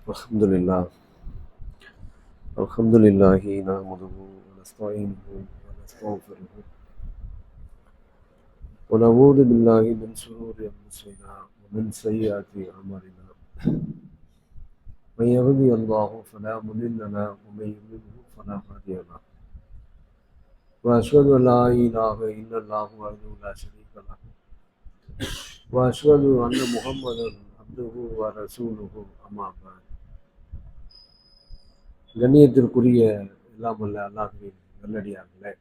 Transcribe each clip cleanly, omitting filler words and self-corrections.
Alhamdulillah. Alhamdulillahi nahmaduhu wa nasta'inuhu wa nastaghfiruhu wa na'udhu billahi min shururi anfusina wa min sayyiati a'malina. Man yahdihillahu fala mudilla lahu wa man yudlil fala hadiya lahu. Wa ashhadu an la ilaha illallah wahdahu la sharika lahu wa ashhadu anna Muhammadan abduhu wa rasuluhu amma ba'd. கண்ணியத்திற்குரிய எல்லாம் வல்ல அல்லாஹ்வின் நல்லடியார்களே,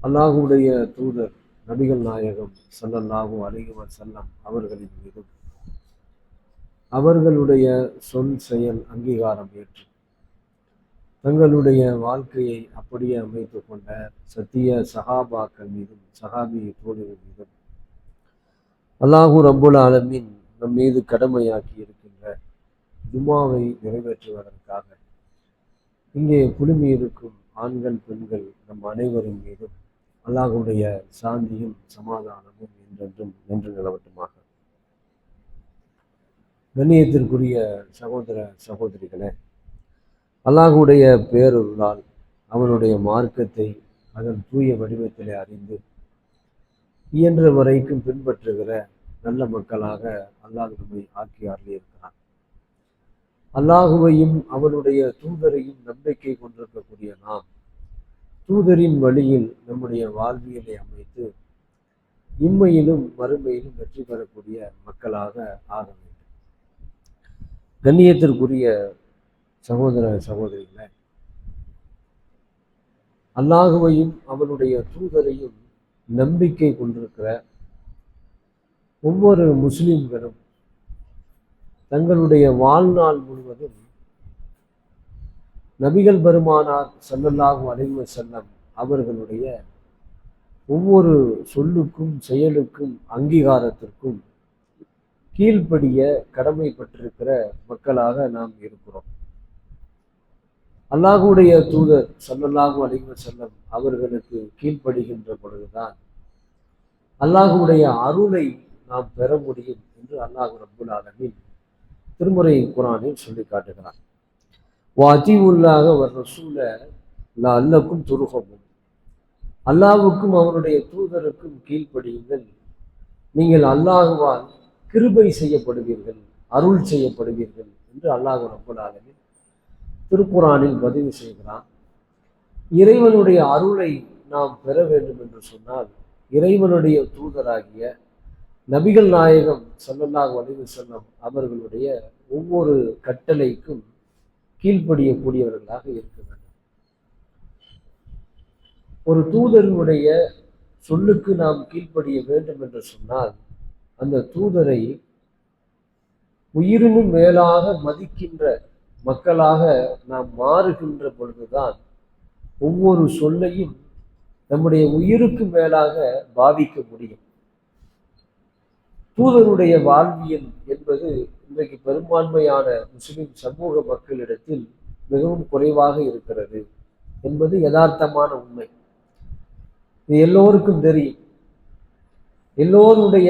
அல்லாஹ்வுடைய தூதர் நபிகள் நாயகம் ஸல்லல்லாஹு அலைஹி வஸல்லம் அவர்களின் மீதும் அவர்களுடைய சொல் செயல் அங்கீகாரம் ஏற்று தங்களுடைய வாழ்க்கையை அப்படியே அமைத்து கொண்ட சத்திய சஹாபாக்கள் மீதும் சஹாபி தோழர்கள் மீதும் அல்லாஹு ரப்புல் ஆலமீன் நம் மீது கடமையாக்கி இருக்கின்ற ஜுமாவை நிறைவேற்றுவதற்காக இங்கே குழுமி இருக்கும் ஆண்கள் பெண்கள் நம் அனைவரின் மீதும் அல்லாஹ்வுடைய சாந்தியும் சமாதானமும் என்றென்றும் நின்று நிலவட்டுமாக. கண்ணியத்திற்குரிய சகோதர சகோதரிகளே, அல்லாஹ்வுடைய பேரருளால் அவனுடைய மார்க்கத்தை அதன் தூய வடிவத்திலே அறிந்து இயன்ற வரைக்கும் பின்பற்றுகிற நல்ல மக்களாக அல்லாஹ் நம்மை ஆக்கி அருளியிருக்கிறான். அல்லாஹுவையும் அவனுடைய தூதரையும் நம்பிக்கை கொண்டிருக்கக்கூடிய நாம் தூதரின் வழியில் நம்முடைய வாழ்வியலை அமைத்து இம்மையிலும் மறுமையிலும் வெற்றி பெறக்கூடிய மக்களாக ஆக வேண்டும். கண்ணியத்திற்குரிய சகோதர சகோதரிகளே, அல்லாஹுவையும் அவனுடைய தூதரையும் நம்பிக்கை கொண்டிருக்கிற ஒவ்வொரு முஸ்லிம்களும் தங்களுடைய வாழ்நாள் முழுவதும் நபிகள் பெருமானார் ஸல்லல்லாஹு அலைஹி வஸல்லம் அவர்களுடைய ஒவ்வொரு சொல்லுக்கும் செயலுக்கும் அங்கீகாரத்திற்கும் கீழ்ப்படிய கடமைப்பட்டிருக்கிற மக்களாக நாம் இருக்கிறோம். அல்லாஹ்வுடைய தூதர் ஸல்லல்லாஹு அலைஹி வஸல்லம் அவர்களுக்கு கீழ்ப்படுகின்ற பொழுதுதான் அல்லாஹ்வுடைய அருளை நாம் பெற முடியும் என்று அல்லாஹ் ரப்புல் ஆலமீன் திருமுறை குர்ஆனில் சொல்லி காட்டுகிறார். வாதிஉல்லாஹ வர் ரசூல லஅல்லக்கும் துர்ஹமுன், அல்லாஹ்வுக்கும் அவருடைய தூதருக்கும் கீழ்ப்படியுங்கள், நீங்கள் அல்லாஹ்வால் கிருபை செய்யப்படுவீர்கள், அருள் செய்யப்படுவீர்கள் என்று அல்லாஹ் ரப்புல் ஆலமீன் திருக்குர்ஆனில் பதிவு செய்கிறான். இறைவனுடைய அருளை நாம் பெற வேண்டும் என்று சொன்னால் இறைவனுடைய தூதராகிய நபிகள் நாயகம் ஸல்லல்லாஹு அலைஹி வஸல்லம் அவர்களுடைய ஒவ்வொரு கட்டளைக்கும் கீழ்ப்படியக்கூடியவர்களாக இருக்க வேண்டும். ஒரு தூதரினுடைய சொல்லுக்கு நாம் கீழ்ப்படிய வேண்டும் என்று சொன்னால் அந்த தூதரை உயிரினும் மேலாக மதிக்கின்ற மக்களாக நாம் மாறுகின்ற பொழுதுதான் ஒவ்வொரு சொல்லையும் நம்முடைய உயிருக்கு மேலாக பாவிக்க முடியும். தூதருடைய வாழ்வியல் என்பது இன்றைக்கு பெரும்பான்மையான முஸ்லிம் சமூக மக்களிடத்தில் மிகவும் குறைவாக இருக்கிறது என்பது யதார்த்தமான உண்மை. இது எல்லோருக்கும் தெரியும். எல்லோருடைய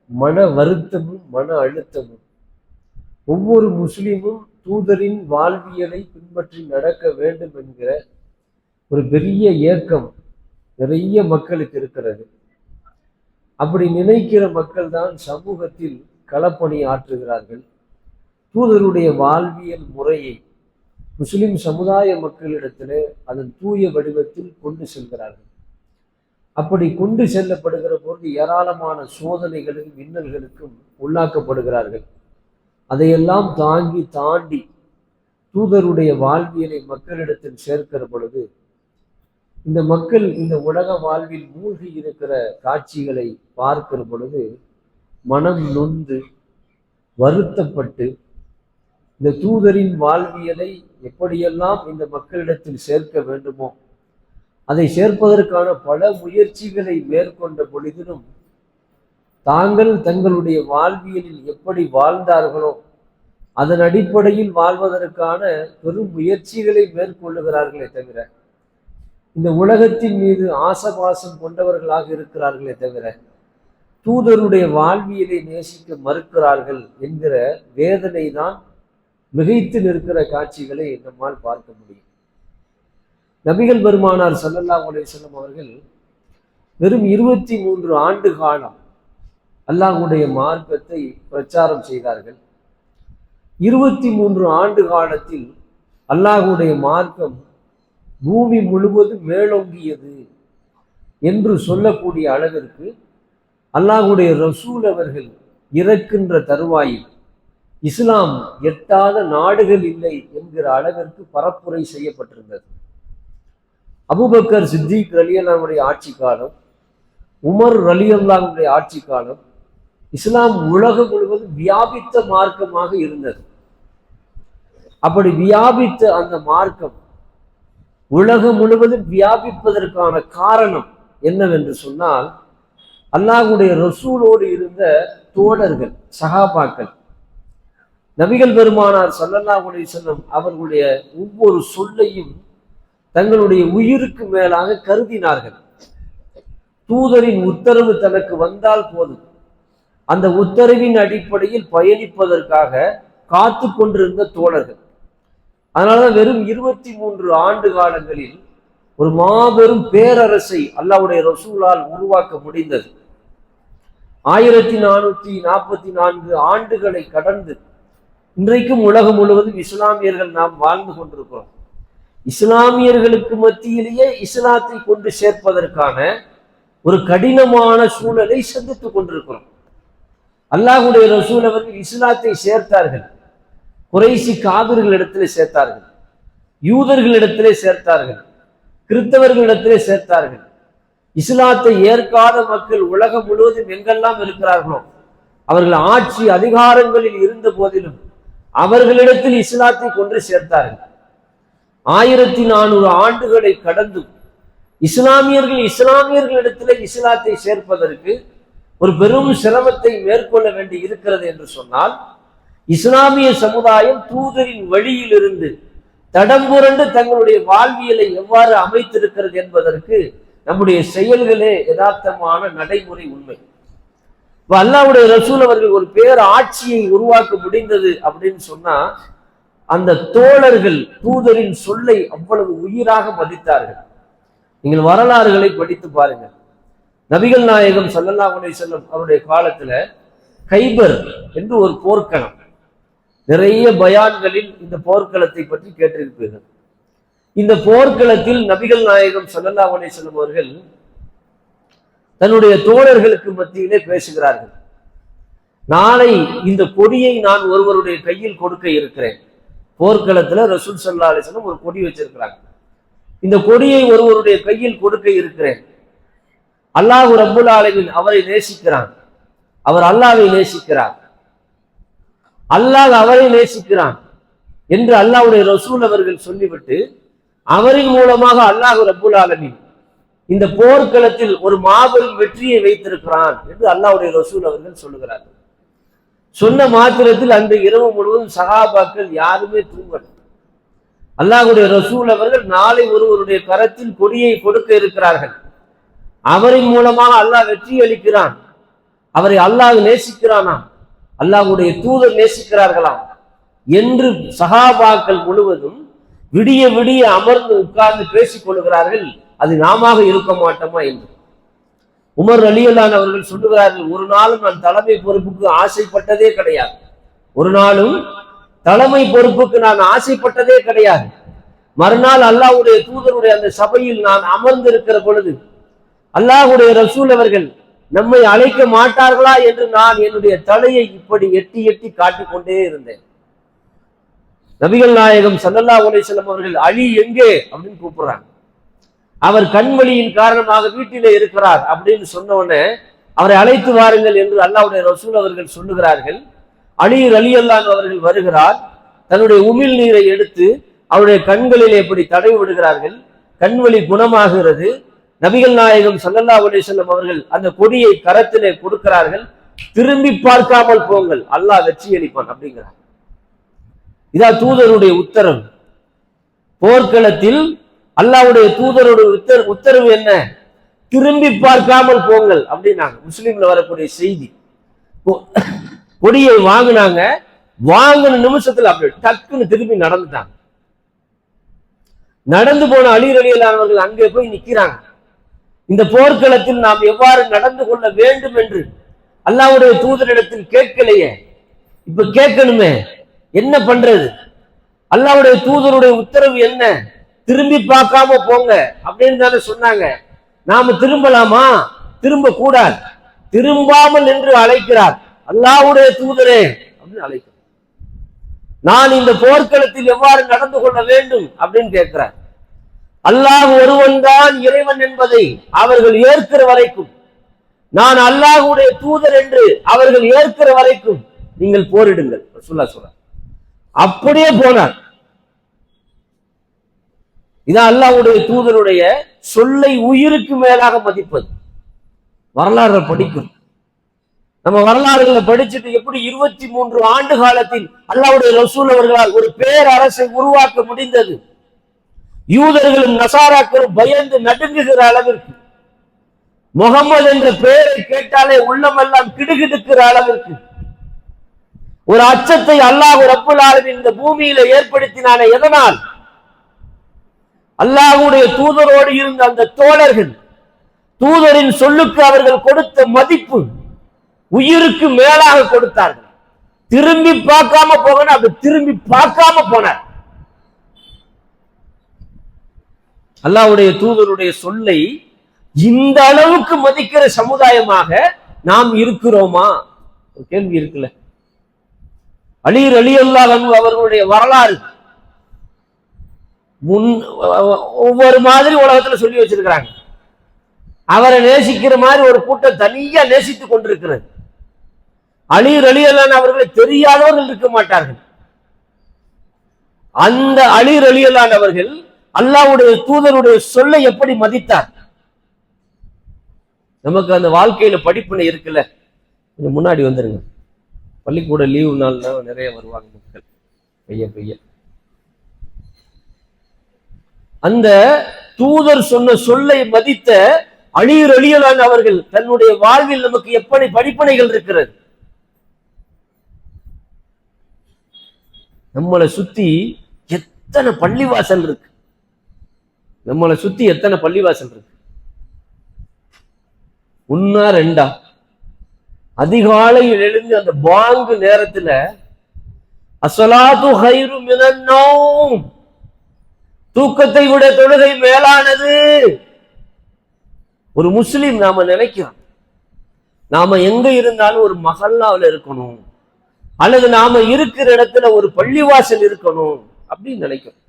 மன வருத்தமும் மன அழுத்தமும் ஒவ்வொரு முஸ்லிமும் தூதரின் வாழ்வியலை பின்பற்றி நடக்க வேண்டும் என்கிற ஒரு பெரிய ஏக்கம் நிறைய மக்களுக்கு இருக்கிறது. அப்படி நினைக்கிற மக்கள் தான் சமூகத்தில் களப்பணி ஆற்றுகிறார்கள். தூதருடைய வாழ்வியல் முறையை முஸ்லிம் சமுதாய மக்களிடத்திலே அதன் தூய வடிவத்தில் கொண்டு செல்கிறார்கள். அப்படி கொண்டு செல்லப்படுகிற பொழுது ஏராளமான சோதனைகளுக்கும் இன்னல்களுக்கும் உள்ளாக்கப்படுகிறார்கள். அதையெல்லாம் தாண்டி தூதருடைய வாழ்வியலை மக்களிடத்தில் சேர்க்கிற பொழுது இந்த மக்கள் இந்த உலக வாழ்வில் மூழ்கி இருக்கிற காட்சிகளை பார்க்கிற பொழுது மனம் நொந்து வருத்தப்பட்டு இந்த தூதரின் வாழ்வியலை எப்படியெல்லாம் இந்த மக்களிடத்தில் சேர்க்க வேண்டுமோ அதை சேர்ப்பதற்கான பல முயற்சிகளை மேற்கொண்ட பொழுதிலும் தாங்கள் தங்களுடைய வாழ்வியலில் எப்படி வாழ்ந்தார்களோ அதன் அடிப்படையில் வாழ்வதற்கான பெரும் முயற்சிகளை மேற்கொள்ளுகிறார்களே தவிர இந்த உலகத்தின் மீது ஆசபாசம் கொண்டவர்களாக இருக்கிறார்களே தவிர தூதருடைய வாழ்வியலை நேசிக்க மறுக்கிறார்கள் என்கிற வேதனை தான் மிகைத்து நிற்கிற காட்சிகளை நம்மால் பார்க்க முடியும். நபிகள் பெருமானார் ஸல்லல்லாஹு அலைஹி வஸல்லம் அவர்கள் வெறும் 23 ஆண்டு காலம் அல்லாஹ்வுடைய மார்க்கத்தை பிரச்சாரம் செய்தார்கள். 23 ஆண்டு காலத்தில் அல்லாஹ்வுடைய மார்க்கம் பூமி முழுவதும் மேலோங்கியது என்று சொல்லக்கூடிய அளவிற்கு அல்லாஹ்வுடைய ரசூல் அவர்கள் இறக்கின்ற தருவாயில் இஸ்லாம் எட்டாத நாடுகள் இல்லை என்கிற அளவிற்கு பரப்புரை செய்யப்பட்டிருந்தது. அபூபக்கர் சித்திக் ரலியல்லாஹுடைய ஆட்சி காலம், உமர் ரலியல்லாஹுடைய ஆட்சி காலம் இஸ்லாம் உலகம் முழுவதும் வியாபித்த மார்க்கமாக இருந்தது. அப்படி வியாபித்த அந்த மார்க்கம் உலகம் முழுவதும் வியாபிப்பதற்கான காரணம் என்னவென்று சொன்னால், அல்லாஹ்வுடைய ரசூலோடு இருந்த தோழர்கள், சஹாபாக்கள். நபிகள் பெருமானார் ஸல்லல்லாஹு அலைஹி வஸல்லம் அவர்களுடைய ஒவ்வொரு சொல்லையும் தங்களுடைய உயிருக்கு மேலாக கருதினார்கள். தூதரின் உத்தரவு தனக்கு வந்தால் போதும், அந்த உத்தரவின் அடிப்படையில் பயணிப்பதற்காக காத்து கொண்டிருந்த தோழர்கள். அதனாலதான் வெறும் 23 ஆண்டு காலங்களில் ஒரு மாபெரும் பேரரசை அல்லாஹ்வுடைய ரசூலால் உருவாக்க முடிந்தது. 1444 ஆண்டுகளை கடந்து இன்றைக்கும் உலகம் முழுவதும் இஸ்லாமியர்கள் நாம் வாழ்ந்து கொண்டிருக்கிறோம். இஸ்லாமியர்களுக்கு மத்தியிலேயே இஸ்லாத்தை கொண்டு சேர்ப்பதற்கான ஒரு கடினமான சூழலை சந்தித்துக் கொண்டிருக்கிறோம். அல்லாஹ்வுடைய ரசூல் அவர்கள் இஸ்லாத்தை சேர்த்தார்கள். குறைசி காபிர்களிடத்திலே சேர்த்தார்கள், யூதர்களிடத்திலே சேர்த்தார்கள், கிறிஸ்தவர்களிடத்திலே சேர்த்தார்கள். இஸ்லாத்தை ஏற்காத மக்கள் உலகம் முழுவதும் எங்கெல்லாம் இருக்கிறார்களோ, அவர்கள் ஆட்சி அதிகாரங்களில் இருந்த போதிலும் அவர்களிடத்தில் இஸ்லாத்தை கொண்டு சேர்த்தார்கள். 1400 ஆண்டுகளை கடந்தும் இஸ்லாமியர்களிடத்திலே இஸ்லாத்தை சேர்ப்பதற்கு ஒரு பெரும் சிரமத்தை மேற்கொள்ள வேண்டி இருக்கிறது என்று சொன்னால், இஸ்லாமிய சமுதாயம் தூதரின் வழியிலிருந்து தடம் புரண்டு தங்களுடைய வாழ்வியலை எவ்வாறு அமைத்திருக்கிறது என்பதற்கு நம்முடைய செயல்களே யதார்த்தமான நடைமுறை உண்மை. அல்லாஹ்வுடைய ரசூல் அவர்கள் ஒரு பேர் ஆட்சியை உருவாக்க முடிந்தது அப்படின்னு சொன்னா, அந்த தோழர்கள் தூதரின் சொல்லை அவ்வளவு உயிராக மதித்தார்கள். நீங்கள் வரலாறுகளை படித்து பாருங்கள். நபிகள் நாயகம் ஸல்லல்லாஹு அலைஹி வஸல்லம் அவருடைய காலத்துல கைபர் என்று ஒரு போர்க்களம், நிறைய பயான்களில் இந்த போர்க்களத்தை பற்றி கேட்டிருப்பீர்கள். இந்த போர்க்களத்தில் நபிகள் நாயகம் ஸல்லல்லாஹு அலைஹி வஸல்லம் அவர்கள் தன்னுடைய தோழர்களுக்கு மத்தியிலே பேசுகிறார்கள். நாளை இந்த கொடியை நான் ஒருவருடைய கையில் கொடுக்க இருக்கிறேன். போர்க்களத்துல ரசூல் ஸல்லல்லாஹு அலைஹி வஸல்லம் ஒரு கொடி வச்சிருக்கிறாங்க. இந்த கொடியை ஒருவருடைய கையில் கொடுக்க இருக்கிறேன். அல்லாஹ் ரப்புல் ஆலமீன் அவரை நேசிக்கிறான், அவர் அல்லாஹ்வை நேசிக்கிறார், அல்லாஹ் அவரை நேசிக்கிறான் என்று அல்லாஹ்வுடைய ரசூல் அவர்கள் சொல்லிவிட்டு, அவரின் மூலமாக அல்லாஹ் ரப்புல் ஆலமீன் இந்த போர்க்களத்தில் ஒரு மாபெரும் வெற்றியை வைத்திருக்கிறான் என்று அல்லாஹ்வுடைய ரசூல் அவர்கள் சொல்லுகிறார்கள். சொன்ன மாத்திரத்தில் அந்த இரவு முழுவதும் சஹாபாக்கள் யாருமே தூங்கல. அல்லாஹ்வுடைய ரசூல் அவர்கள் நாளை ஒருவருடைய கரத்தில் கொடியை கொடுக்க இருக்கிறார்கள், அவரின் மூலமாக அல்லாஹ் வெற்றி அளிக்கிறான், அவரை அல்லாஹ் நேசிக்கிறானாம், அல்லாஹ்வுடைய தூதர் நேசிக்கிறார்களாம் என்று சஹாபாக்கள் முழுவதும் விடிய விடிய அமர்ந்து உட்கார்ந்து பேசிக் கொள்கிறார்கள். அது நாம இருக்க மாட்டோமா என்று. உமர் ரலியல்லாஹு அவர்கள் சொல்லுகிறார்கள், ஒரு நாளும் நான் தலைமை பொறுப்புக்கு ஆசைப்பட்டதே கிடையாது, ஒரு நாளும் தலைமை பொறுப்புக்கு நான் ஆசைப்பட்டதே கிடையாது. மறுநாள் அல்லாஹ்வுடைய தூதருடைய அந்த சபையில் நான் அமர்ந்திருக்கிற பொழுது அல்லாஹ்வுடைய ரசூல் அவர்கள் நம்மை அழைக்க மாட்டார்களா என்று நான் என்னுடைய தலையை இப்படி எட்டி எட்டி காட்டிக் கொண்டே இருந்தேன். நபிகள் நாயகம் ஸல்லல்லாஹு அலைஹி வஸல்லம் அவர்கள் அலி எங்கே அப்படின்னு கூப்பிடுறாங்க. அவர் கண்வலியின் காரணமாக வீட்டிலே இருக்கிறார் அப்படின்னு சொன்ன உடனே அவரை அழைத்து வாருங்கள் என்று அல்லாஹ்வுடைய ரசூல் அவர்கள் சொல்லுகிறார்கள். அலி ரலியல்லாஹு அவர்கள் வருகிறார், தன்னுடைய உமிழ் நீரை எடுத்து அவருடைய கண்களில் எப்படி தடவி விடுகிறார்கள், கண்வலி குணமாகிறது. நபிகள் நாயகம் ஸல்லல்லாஹு அலைஹி வஸல்லம் அவர்கள் அந்த கொடியை கரத்திலே கொடுக்கிறார்கள். திரும்பி பார்க்காமல் போங்கள், அல்லாஹ் வெற்றி அளிப்பான் அப்படிங்கிறார். இதா தூதருடைய உத்தரவு. போர்க்களத்தில் அல்லாஹ்வுடைய தூதருடைய உத்தரவு என்ன? திரும்பி பார்க்காமல் போங்கள் அப்படின்னாங்க. முஸ்லீம்ல வரக்கூடிய செய்தி. கொடியை வாங்கினாங்க, வாங்கின நிமிஷத்துல அப்படி டக்குன்னு திரும்பி நடந்துட்டாங்க. நடந்து போன அலி ரலியல்லாஹு அவர்கள் அங்கே போய் நிக்கிறாங்க. இந்த போர்க்களத்தில் நாம் எவ்வாறு நடந்து கொள்ள வேண்டும் என்று அல்லாஹ்வுடைய தூதரிடத்தில் கேட்கலையே, இப்ப கேட்கணுமே, என்ன பண்றது? அல்லாஹ்வுடைய தூதருடைய உத்தரவு என்ன? திரும்பி பார்க்காம போங்க அப்படின்னு தானே சொன்னாங்க. நாம திரும்பலாமா? திரும்ப கூடாது. திரும்பாமல் என்று அழைக்கிறார். அல்லாஹ்வுடைய தூதரே அப்படின்னு அழைக்கிறார். நான் இந்த போர்க்களத்தில் எவ்வாறு நடந்து கொள்ள வேண்டும் அப்படின்னு கேட்கிறார். அல்லாஹ் ஒருவன் தான் இறைவன் என்பதை அவர்கள் ஏற்கிற வரைக்கும், நான் அல்லாஹ்வுடைய தூதர் என்று அவர்கள் ஏற்கிற வரைக்கும் நீங்கள் போரிடுங்கள் சொல்றார். அப்படியே போனார். இதான் அல்லாஹ்வுடைய தூதருடைய சொல்லை உயிருக்கு மேலாக மதிப்பது. வரலாறு படிக்கும். நம்ம வரலாறுகளை படிச்சுட்டு எப்படி 23 ஆண்டு காலத்தில் அல்லாஹ்வுடைய ரசூல் அவர்களால் ஒரு பேரரசை உருவாக்க முடிந்தது. யூதர்களும் நசாராக்களும் பயந்து நடுங்குகிற அளவிற்கு, முகமது என்ற பெயரை கேட்டாலே உள்ளமெல்லாம் கிடுகிடுக்கிற அளவிற்கு ஒரு அச்சத்தை அல்லாஹ் ரப்புல் ஆலமீன் இந்த பூமியில ஏற்படுத்தினானே. எதனால்? அல்லாஹ்வுடைய தூதரோடு இருந்த அந்த தோழர்கள், தூதரின் சொல்லுக்கு அவர்கள் கொடுத்த மதிப்பு உயிருக்கு மேலாக கொடுத்தார்கள். திரும்பி பார்க்காம போகணும், அப்படி திரும்பி பார்க்காம போனார். அல்லாஹ்வுடைய தூதருடைய சொல்லை இந்த அளவுக்கு மதிக்கிற சமுதாயமாக நாம் இருக்கிறோமா? ஒரு கேள்வி இருக்குல்ல. அலி ரலியல்லாஹு அன்ஹு அவர்களுடைய வரலாறு ஒவ்வொரு மாதிரி உலகத்துல சொல்லி வச்சிருக்கிறாங்க. அவரை நேசிக்கிற மாதிரி ஒரு கூட்டம் தனியா நேசித்துக் கொண்டிருக்கிறது. அலி ரலியல்லாஹு அன்ஹு அவர்களை தெரியாதவர்கள் இருக்க மாட்டார்கள். அந்த அலி ரலியல்லாஹு அன்ஹு அவர்கள் அல்லாஹ்வுடைய தூதருடைய சொல்லை எப்படி மதித்தார்? நமக்கு அந்த வாழ்க்கையில படிப்பினை இருக்குல்ல. கொஞ்சம் முன்னாடி வந்துருங்க. பள்ளிக்கூட லீவு நாள்ல நிறைய வருவாங்க மக்கள், பெய்ய. அந்த தூதர் சொன்ன சொல்லை மதித்த அலி ரலியல்லாஹு அன்ஹு அவர்கள் தன்னுடைய வாழ்வில் நமக்கு எப்படி படிப்பினைகள் இருக்கிறது? நம்மளை சுத்தி எத்தனை பள்ளிவாசல் இருக்கு, நம்மளை சுத்தி எத்தனை பள்ளிவாசல் இருக்கு? ஒன்னா ரெண்டா? அதிகாலையில் எழுந்து அந்த பாங்கு நேரத்துல அஸ்ஸலாத்து கைரு மினன் நௌம், தூக்கத்தை விட தொழுகை மேலானது. ஒரு முஸ்லிம் நாம நினைக்கிறோம், நாம எங்க இருந்தாலும் ஒரு மஹல்லாவில் இருக்கணும், அல்லது நாம இருக்கிற இடத்துல ஒரு பள்ளிவாசல் இருக்கணும் அப்படின்னு நினைக்கிறோம்.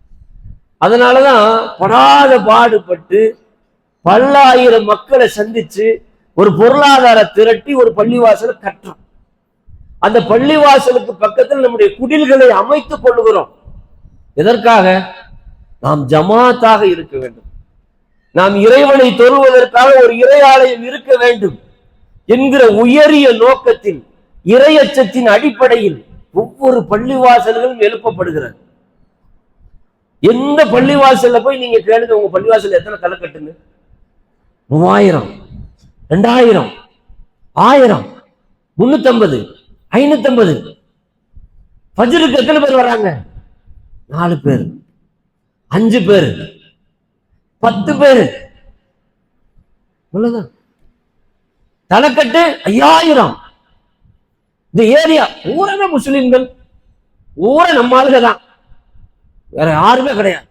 அதனாலதான் படாத பாடுபட்டு பல்லாயிரம் மக்களை சந்திச்சு ஒரு பொருளாதார திரட்டி ஒரு பள்ளிவாசலை கட்டுறோம். அந்த பள்ளிவாசலுக்கு பக்கத்தில் நம்முடைய குடில்களை அமைத்துக் கொள்ளுகிறோம். எதற்காக? நாம் ஜமாத்தாக இருக்க வேண்டும், நாம் இறைவனை தொழுவதற்காக ஒரு இறை ஆலயம் இருக்க வேண்டும் என்கிற உயரிய நோக்கத்தில், இறையச்சத்தின் அடிப்படையில் ஒவ்வொரு பள்ளிவாசல்களும் எழுப்பப்படுகிறது. எந்த பள்ளிவாசல்ல போய் நீங்க கேளுங்க, உங்க பள்ளிவாசல் எத்தனை தலைக்கட்டுங்க? 3000, 2000, 1000, 350, 550. ஃபஜ்ருக்கு எத்தனை பேர் வராங்க? 4 பேர், 5 பேர், 10 பேர், அவ்வளவுதான். தலைக்கட்டு 5000. இந்த ஏரியா ஊரே முஸ்லிம்கள், ஊரே நம்ம ஆளுக தான், வேற யாருமே கிடையாது.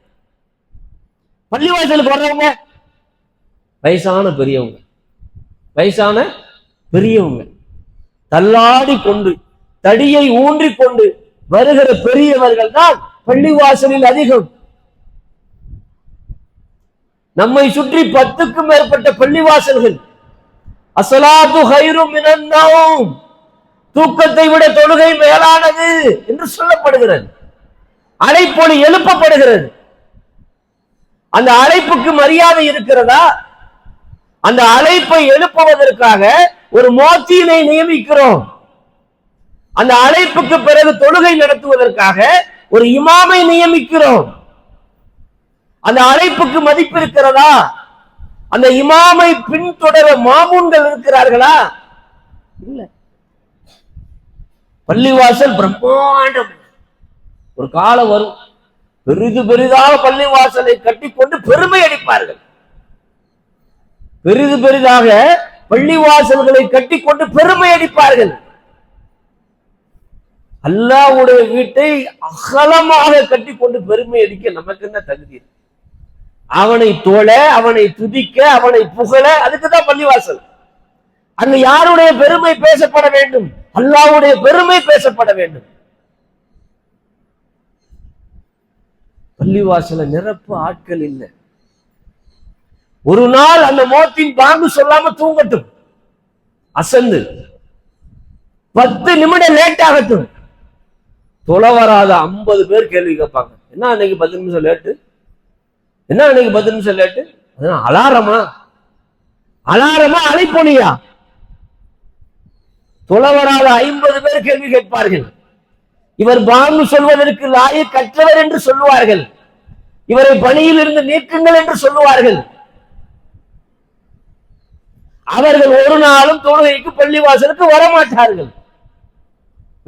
பள்ளிவாசலுக்கு வர்றவங்க வயசான பெரியவங்க தள்ளாடி கொண்டு தடியை ஊன்றி கொண்டு வருகிற பெரியவர்கள் தான் பள்ளிவாசலில் அதிகம். நம்மை சுற்றி 10க்கும் மேற்பட்ட பள்ளிவாசல்கள். அஸ்ஸலாத்து கைரு மினன் நௌம், தூக்கத்தை விட தொழுகை மேலானது என்று சொல்லப்படுகிறது. அழைப்பொலி எழுப்பப்படுகிறது. அந்த அழைப்புக்கு மரியாதை இருக்கிறதா? அந்த அழைப்பை எழுப்புவதற்காக ஒரு மோத்தினை நியமிக்கிறோம். அந்த அழைப்புக்கு பிறகு தொழுகை நடத்துவதற்காக ஒரு இமாமை நியமிக்கிறோம். அந்த அழைப்புக்கு மதிப்பு இருக்கிறதா? அந்த இமாமை பின்தொடர மாமூன்கள் இருக்கிறார்களா? இல்ல. பள்ளிவாசல் பிரம்மாண்டம். ஒரு காலம் வரும், பெரிதாக பள்ளிவாசலை கட்டிக்கொண்டு பெருமை அடிப்பார்கள். பெரிதாக பள்ளிவாசல்களை கட்டிக்கொண்டு பெருமை அடிப்பார்கள். அல்லாஹ்வுடைய வீட்டை அகலமாக கட்டிக்கொண்டு பெருமை அடிக்க நமக்கு என்ன தகுதி? அவனை தோழ, அவனை துதிக்க, அவனை புகழ, அதுக்குதான் பள்ளிவாசல். அங்க யாருடைய பெருமை பேசப்பட வேண்டும்? அல்லாஹ்வுடைய பெருமை பேசப்பட வேண்டும். பள்ளிவாசல நிரப்ப ஆட்கள் இல்லை. ஒரு நாள் அந்த மோத்தின் பாங்கு சொல்லாம தூங்கட்டும், அசந்து 10 நிமிடம் லேட் ஆகட்டும், தொலை வராத 50 பேர் கேள்வி கேட்பாங்க. என்ன அன்னைக்கு 10 நிமிஷம் லேட்டு? என்ன அன்னைக்கு 10 நிமிஷம் லேட்டு? அலாரமா அழைப்பொழியா? தொலை வராத 50 பேர் கேள்வி கேட்பார்கள். இவர் பாங்கு சொல்வதற்கு லாயக் கற்றவர் என்று சொல்லுவார்கள். இவரை பணியில் இருந்து நீக்குங்கள் என்று சொல்லுவார்கள். அவர்கள் ஒரு நாளும் தொழுகைக்கு பள்ளிவாசலுக்கு வரமாட்டார்கள்.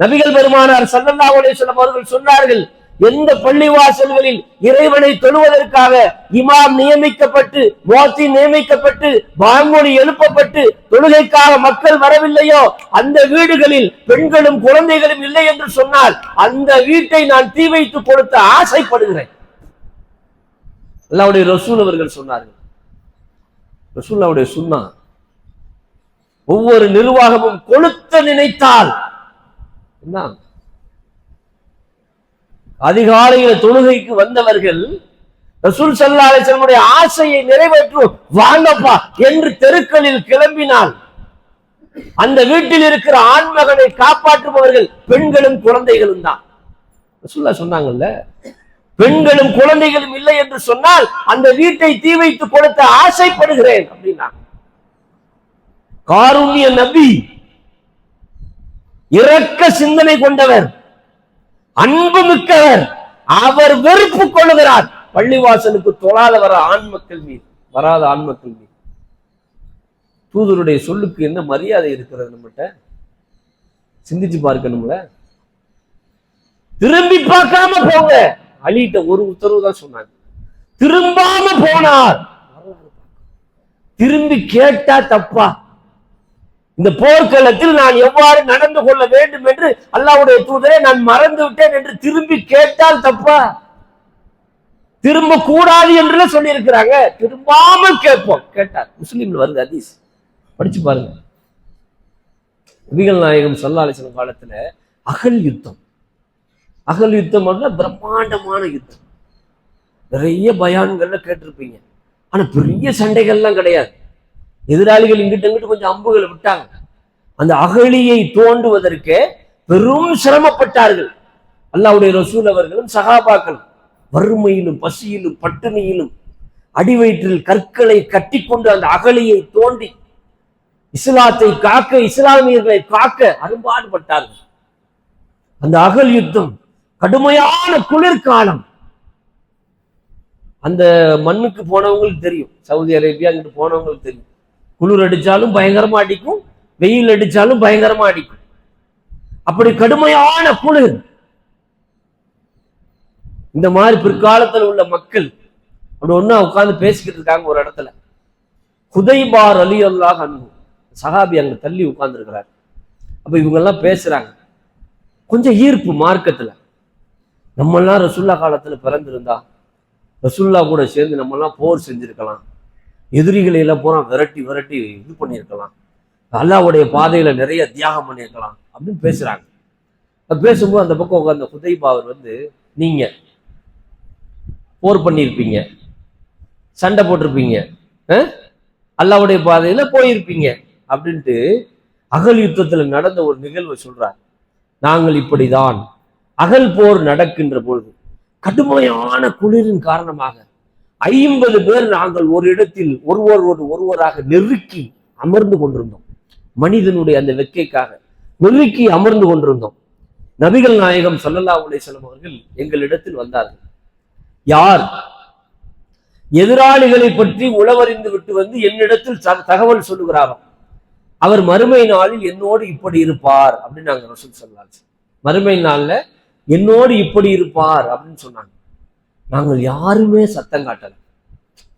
நபிகள் பெருமானார் ஸல்லல்லாஹு அலைஹி வஸல்லம் அவர்கள் சொன்னார்கள், எந்த பள்ளிவாசல்களில் இறைவனை தொழுவதற்காக இமாம் நியமிக்கப்பட்டு, முஅத்தின் நியமிக்கப்பட்டு, பாங்கொலி எழுப்பப்பட்டு தொழுகைக்காக மக்கள் வரவில்லையோ அந்த வீடுகளில் பெண்களும் குழந்தைகளும் இல்லை என்று சொன்னால் அந்த வீட்டை நான் தீ வைத்து கொடுத்த ஆசைப்படுகிறேன். அல்லாஹ்வுடைய ரசூல் அவர்கள் சொன்னார்கள். ரசூலுல்லாஹ்வுடைய சுன்னா, ஒவ்வொரு நிர்வாகமும் கொளுத்த நினைத்தால் அதிகாலையில் தொழுகைக்கு வந்தவர்கள் ரசூல் ஸல்லல்லாஹு அலைஹி வஸல்லம் ஆசையை நிறைவேற்றும் வாங்கப்பா என்று தெருக்களில் கிளம்பினால் அந்த வீட்டில் இருக்கிற ஆண்மகனை காப்பாற்றுபவர்கள் பெண்களும் குழந்தைகளும் தான். ரசூலுல்லாஹ் சொன்னாங்கல்ல, பெண்களும் குழந்தைகளும் இல்லை என்று சொன்னால் அந்த வீட்டை தீ வைத்து கொடுத்த ஆசைப்படுகிறேன் அப்படின்னா. காருண்ய நபி, இரக்க சிந்தனை கொண்டவர், அன்பு மிக்கவர், அவர் வெறுப்பு கொள்ளுகிறார் பள்ளிவாசலுக்கு தொழாத வராத ஆண் மக்கள் மீது. தூதருடைய சொல்லுக்கு என்ன மரியாதை இருக்கிறது நம்மகிட்ட? சிந்திச்சு பார்க்கணும்ல. திரும்பி பார்க்காம போங்க. அலிட்ட ஒரு உத்தரவு தான் சொன்னாங்க, திரும்பாம போனார். திரும்பி கேட்டா தப்பா? இந்த போர்க்களத்தில் நான் எவ்வாறு நடந்து கொள்ள வேண்டும் என்று அல்லாஹ்வுடைய தூதரை நான் மறந்து விட்டேன் என்று திரும்பி கேட்டால் தப்பா? திரும்ப கூடாது என்று சொல்லி இருக்கிறாங்க. திரும்பாமல் கேட்போம். கேட்டார். முஸ்லிம்ல வருது ஹதீஸ், படிச்சு பாருங்க. நபிகள் நாயகம் ஸல்லல்லாஹு அலைஹி வஸல்லம் காலத்துல அகல் யுத்தம் பிரம்மாண்டமான யுத்தம். நிறைய பயான்கள்ல கேட்டிருப்பீங்க. ஆனா பெரிய சண்டைகள்லாம் கிடையாது. எதிராளிகள் இங்கிட்ட இங்கிட்டு கொஞ்சம் அம்புகளை விட்டாங்க. அந்த அகழியை தோண்டுவதற்கு பெரும் சிரமப்பட்டார்கள் அல்லாஹ்வுடைய ரசூல் அவர்களும் சஹாபாக்கள். வறுமையிலும் பசியிலும் பட்டினியிலும் அடிவயிற்றில் கற்களை கட்டி கொண்டு அந்த அகழியை தோண்டி இஸ்லாத்தை காக்க, இஸ்லாமியர்களை காக்க அரும்பாடுபட்டார்கள். அந்த அகல் யுத்தம் கடுமையான குளிர்காலம். அந்த மண்ணுக்கு போனவங்களுக்கு தெரியும், சவுதி அரேபியா அங்கிட்டு போனவங்களுக்கு தெரியும். குளிர் அடிச்சாலும் பயங்கரமா அடிக்கும், வெயில் அடிச்சாலும் பயங்கரமா அடிக்கும். அப்படி கடுமையான குளிர். இந்த மாதிரி பிற்காலத்தில் உள்ள மக்கள் அப்படி ஒண்ணா உட்கார்ந்து பேசிக்கிட்டு இருக்காங்க ஒரு இடத்துல. ஹுதைபா ரலியல்லாஹு அன்ஹு சஹாபி அங்க தள்ளி உட்கார்ந்து இருக்கிறார். அப்ப இவங்க எல்லாம் பேசுறாங்க. கொஞ்சம் ஈர்ப்பு மார்க்கத்துல. நம்ம எல்லாம் ரசூல்லா காலத்துல பிறந்திருந்தா ரசூல்லா கூட சேர்ந்து நம்ம எல்லாம் போர் செஞ்சிருக்கலாம், எதிரிகளை எல்லாம் பூரா விரட்டி இது பண்ணியிருக்கலாம், அல்லாஹ்வுடைய பாதையில நிறைய தியாகம் பண்ணியிருக்கலாம் அப்படின்னு பேசுறாங்க. பேசும்போது அந்த பக்கம் உட்கார்ந்த ஹுதைபா அவர் நீங்க போர் பண்ணியிருப்பீங்க, சண்டை போட்டிருப்பீங்க, அல்லாஹ்வுடைய பாதையில போயிருப்பீங்க அப்படின்ட்டு அகல் யுத்தத்துல நடந்த ஒரு நிகழ்வை சொல்றார். நாங்கள் இப்படிதான் அகல் போர் நடக்கின்ற பொழுது கடுமையான குளிரின் காரணமாக 50 பேர் நாங்கள் ஒரு இடத்தில் ஒருவராக நெருக்கி அமர்ந்து கொண்டிருந்தோம். மனிதனுடைய அந்த வெக்கைக்காக நெருக்கி அமர்ந்து கொண்டிருந்தோம். நபிகள் நாயகம் ஸல்லல்லாஹு அலைஹி வஸல்லம் அவர்கள் எங்களிடத்தில் வந்தார்கள். யார் எதிராளிகளை பற்றி உளவறிந்து விட்டு வந்து என்னிடத்தில் தகவல் சொல்லுகிறாராம். அவர் மறுமை நாளில் என்னோடு இப்படி இருப்பார் அப்படின்னு நாங்க ரசூல் ஸல்லல்லாஹு அலைஹி வஸல்லம் மறுமை நாள்ல என்னோடு இப்படி இருப்பார் அப்படின்னு சொன்னாங்க. நாங்கள் யாருமே சத்தம் காட்டல.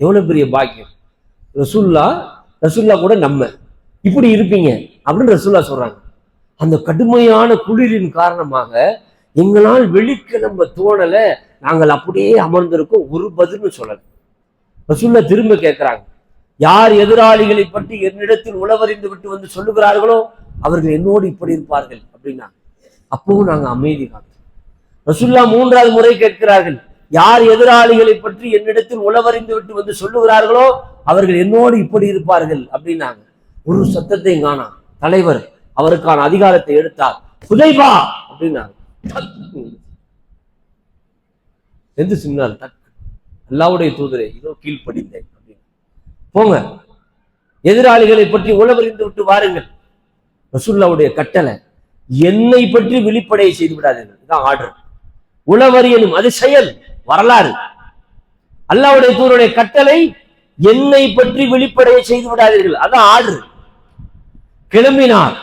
எவ்வளவு பெரிய பாக்கியம். ரசூல்லா கூட நம்ம இப்படி இருப்பீங்க அப்படின்னு ரசூல்லா சொல்றாங்க. அந்த கடுமையான குளிரின் காரணமாக எங்களால் வெளிக்கிளம்ப தோணல. நாங்கள் அப்படியே அமர்ந்திருக்கோம். ஒரு பதில்னு சொல்லல. ரசூல்லா திரும்ப கேட்கிறாங்க, யார் எதிராளிகளை பற்றி என்னிடத்தில் உளவறிந்து விட்டு வந்து சொல்லுகிறார்களோ அவர்கள் என்னோடு இப்படி இருப்பார்கள் அப்படின்னா அப்பவும் நாங்க அமைதி காத்தோம். ரசூல்லா மூன்றாவது முறை கேட்கிறார்கள், யார் எதிராளிகளை பற்றி என்னிடத்தில் உளவறிந்து விட்டு வந்து சொல்லுகிறார்களோ அவர்கள் என்னோடு இப்படி இருப்பார்கள் அப்படின்னாங்க. ஒரு சத்தத்தை காணா. தலைவர் அவருக்கான அதிகாரத்தை எடுத்தார். ஹுதைபா அப்படின்னாங்க. எந்த சின்னார் அல்லாஹ்வுடைய தூதரே இதோ கீழ்ப்படிந்தேன் அப்படின்னு. போங்க, எதிராளிகளை பற்றி உளவறிந்து விட்டு வாருங்கள். ரசூலுல்லாஹ்வுடைய கட்டளை, என்னை பற்றி வெளிப்படைய செய்து விடாதீர்கள். இதுதான் ஆர்டர். உளவறியலும் அது செயல், வரலாறு. அல்லாஹ்வுடைய தூதருடைய கட்டளை, என்னை பற்றி வெளிப்படைய செய்து விடாதீர்கள். அதான் ஆர்டர். கிளம்பினார்.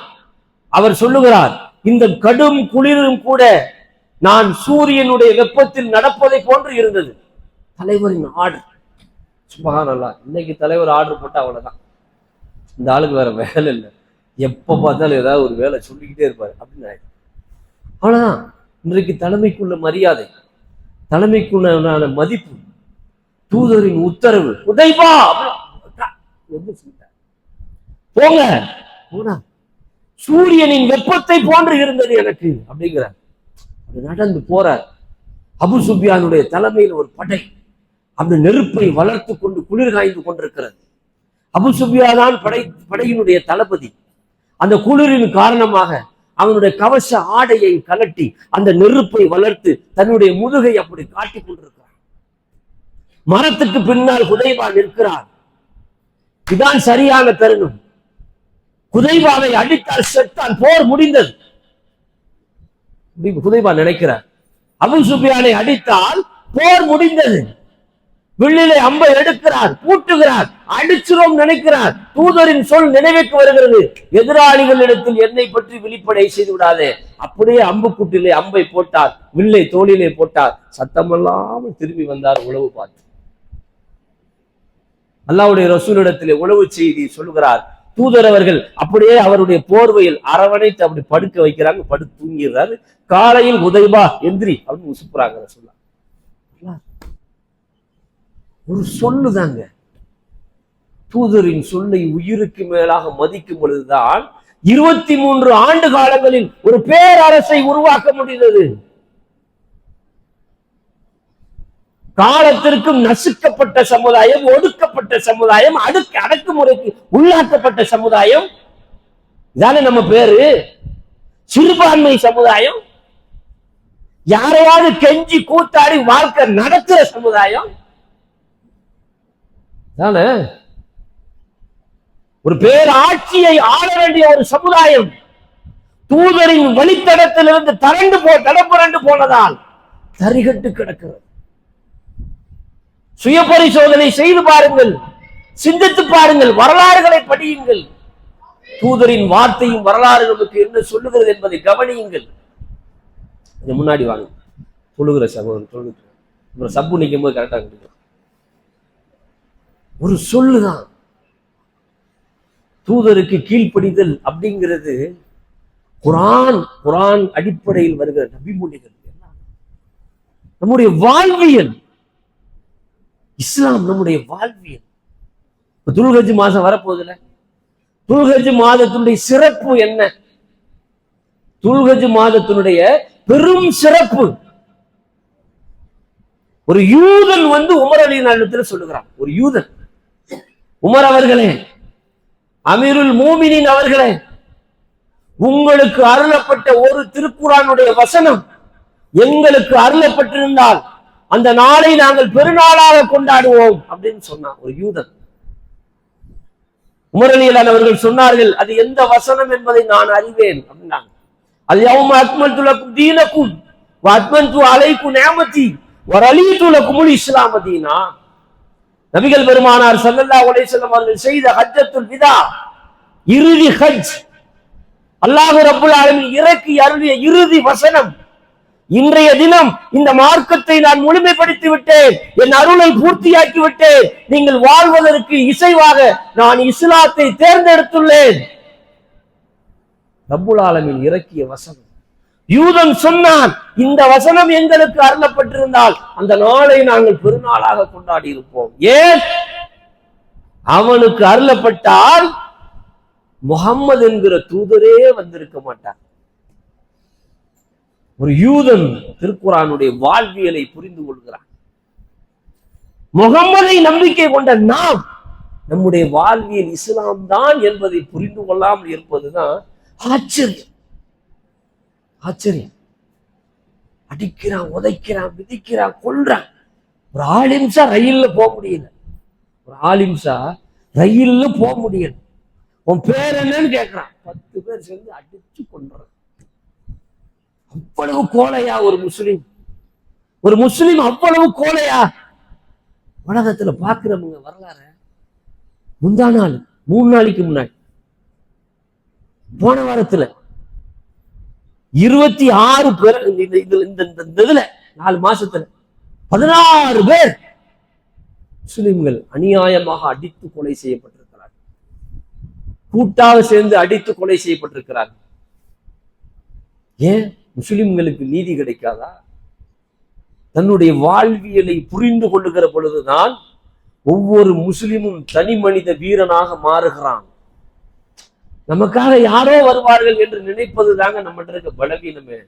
அவர் சொல்லுகிறார், இந்த கடும் குளிரும் கூட நான் சூரியனுடைய வெப்பத்தில் நடப்பதை போன்று இருந்தது. தலைவரின் ஆர்டர். சுப்ஹானல்லாஹ். இன்னைக்கு தலைவர் ஆர்டர் போட்டா அவ்வளவுதான். இந்த ஆளுக்கு வேற வேலை இல்லை, எப்ப பார்த்தாலும் ஏதாவது ஒரு வேலை சொல்லிக்கிட்டே இருப்பாரு அப்படின்னு. அவ்வளவுதான். இன்றைக்கு தலைமைக்குள்ள மரியாதை, தலைமைக்குள்ள மதிப்பு, தூதரின் உத்தரவு. உதைபா போங்க, சூரியனின் வெப்பத்தை போன்று இருந்தது எனக்கு அப்படிங்கிறார். நடந்து போறார். அபு சுஃபியானுடைய தலைமையில் ஒரு படை அப்படி நெருப்பை வளர்த்து கொண்டு குளிர் காய்ந்து கொண்டிருக்கிறது. அபு சுஃபியான் தான் படையினுடைய தளபதி. அந்த குளிரின் காரணமாக அவனுடைய கவச ஆடையை கலட்டி அந்த நெருப்பை வளர்த்து தன்னுடைய முதுகை அப்படி காட்டிக் கொண்டிருக்கிறார். மரத்துக்கு பின்னால் ஹுதைபா நிற்கிறார். இதுதான் சரியான தருணம். ஹுதைபாவை அடித்தால் செத்தால் போர் முடிந்தது. ஹுதைபா நினைக்கிறார், அபு சுஃபியானை அடித்தால் போர் முடிந்தது. வில்லிலே அம்பை எடுக்கிறார், பூட்டுகிறார், அடிச்சிரோம் நினைக்கிறார். தூதரின் சொல் நினைவுக்கு வருகிறது, எதிராளிகளிடத்தில் என்னை பற்றி வெளிப்படை செய்து விடாதே. அப்படியே அம்புக்குட்டிலே அம்பை போட்டார், வில்லை தோளிலே போட்டார். சத்தமில்லாமல் திரும்பி வந்தார். உளவு பார்த்து அல்லாஹ்வுடைய ரசூலிடத்திலே உளவு செய்தி சொல்லுகிறார். தூதர் அவர்கள் அப்படியே அவருடைய போர்வையில் அரவணைத்து அப்படி படுக்க வைக்கிறாங்க. படுத்து தூங்கிறாரு. காலையில் உதைபா எந்திரி அப்படின்னு உசுப்புறாங்க. ரசூலுல்லாஹ் ஒரு சொல்லுதாங்க. தூதரின் சொல்லை உயிருக்கு மேலாக மதிக்கும் பொழுதுதான் 23 ஆண்டு காலங்களில் ஒரு பேரரசை உருவாக்க முடிந்தது. காலத்திற்கும் நசுக்கப்பட்ட சமுதாயம், ஒடுக்கப்பட்ட சமுதாயம், அடக்குமுறைக்கு உள்ளாக்கப்பட்ட சமுதாயம், இதானே நம்ம பேரு. சிறுபான்மை சமுதாயம், யாரையாவது கெஞ்சி கூத்தாடி வாழ்க்கை நடத்துற சமுதாயம் தானே. ஒரு பேராட்சியை ஆள வேண்டிய ஒரு சமுதாயம் தூதரின் வழித்தடத்திலிருந்து தடப்புரண்டு போனதால் தரிகட்டு கிடக்கிறது. சுய பரிசோதனை செய்து பாருங்கள், சிந்தித்து பாருங்கள், வரலாறுகளை படியுங்கள். தூதரின் வார்த்தையும் வரலாறு நமக்கு என்ன சொல்லுகிறது என்பதை கவனியுங்கள். முன்னாடி வாங்க, தொழுகிற சகோதரன் சப்பு நிற்கும் போது கரெக்டாக ஒரு சொல்லுதான். தூதருக்கு கீழ்ப்படிதல் அப்படிங்கிறது குர்ஆன் அடிப்படையில் வருகிற நபிமொழிகள், நம்முடைய வாழ்வியல். இஸ்லாம் நம்முடைய வாழ்வியல். துல்ஹஜ் மாதம் வரப்போகுதுல, துல்ஹஜ் மாதத்தினுடைய சிறப்பு என்ன? துல்ஹஜ் மாதத்தினுடைய பெரும் சிறப்பு, ஒரு யூதன் வந்து உமர் ரலியல்லாஹு சொல்லுகிறான். ஒரு யூதன், உமர் அவர்களே, அமீருல் மூமினின் அவர்களே, உங்களுக்கு அருளப்பட்ட ஒரு திருக்குர்ஆனுடைய வசனம் எங்களுக்கு அருளப்பட்டிருந்தால் அந்த நாளை நாங்கள் பெருநாளாக கொண்டாடுவோம் அப்படின்னு சொன்னான் ஒரு யூதன். உமர் ரலியல்லாஹு அவர்கள் சொன்னார்கள், அது எந்த வசனம் என்பதை நான் அறிவேன் அப்படின்னாங்க. அல் யௌம அக்மல்து லக்கும் தீனக்கும் வ அத்மன்து அலைக்கும் நிஅமதி வ ரலீது லக்குமுல் இஸ்லாம தீனா. நபிகள் பெருமானார் ஸல்லல்லாஹு அலைஹி வஸல்லம் அவர்கள் செய்த ஹஜ்ஜத்துல் விதா, இறுதி ஹஜ், அல்லாஹ் ரப்புல் ஆலமீன் இறக்கி அருளிய இறுதி வசனம், இன்றைய தினம் இந்த மார்க்கத்தை நான் முழுமைப்படுத்தி விட்டேன், என் அருளை பூர்த்தியாக்கி விட்டேன், நீங்கள் வாழ்வதற்கு இசைவாக நான் இஸ்லாத்தை தேர்ந்தெடுத்துள்ளேன். ரப்புல் ஆலமீன் இறக்கிய வசனம். யூதன் சொன்னான், இந்த வசனம் எங்களுக்கு அருளப்பட்டிருந்தால் அந்த நாளை நாங்கள் பெருநாளாக கொண்டாடி இருப்போம். ஏன்? அவனுக்கு அருளப்பட்டால் முஹம்மது என்கிற தூதரே வந்திருக்க மாட்டார். ஒரு யூதன் திருக்குர்ஆனுடைய வாழ்வியலை புரிந்து கொள்கிறான். முகம்மதை நம்பிக்கை கொண்ட நாம் நம்முடைய வாழ்வியல் இஸ்லாம் தான் என்பதை புரிந்து கொள்ளாமல் இருப்பதுதான் ஆச்சரியம். ஆச்சரியம். அடிக்கிறான், உதைக்கிறான், மிதிக்கிறான், கொல்றான். ஒரு ஆலிம்சா ரயில்ல போக முடியல. ஒரு ஆலிம்சா ரயில்ல போக முடியல. உன் பேர் என்னன்னு கேட்கிறான். 10 பேர் சேர்ந்து அடிச்சு கொன்றான். அவ்வளவு கோலையா ஒரு முஸ்லிம்? ஒரு முஸ்லிம் அவ்வளவு கோலையா? உலகத்துல பாக்குறவங்க வரலாறு. முந்தா நாள் 3 நாளைக்கு முன்னாடி, போன வாரத்துல 26 பேர் இதுல 4 மாசத்துல 16 பேர் முஸ்லிம்கள் அநியாயமாக அடித்து கொலை செய்யப்பட்டிருக்கிறார்கள். கூட்டாக சேர்ந்து அடித்து கொலை செய்யப்பட்டிருக்கிறார்கள். ஏன் முஸ்லிம்களுக்கு நீதி கிடைக்காதா? தன்னுடைய வாழ்வியலை புரிந்து கொள்ளுகிற பொழுதுதான் ஒவ்வொரு முஸ்லிமும் தனி மனித வீரனாக மாறுகிறான். நமக்காக யாரோ வருவார்கள் என்று நினைப்பது தாங்க நம்மகிட்ட இருக்க பலவீனமே.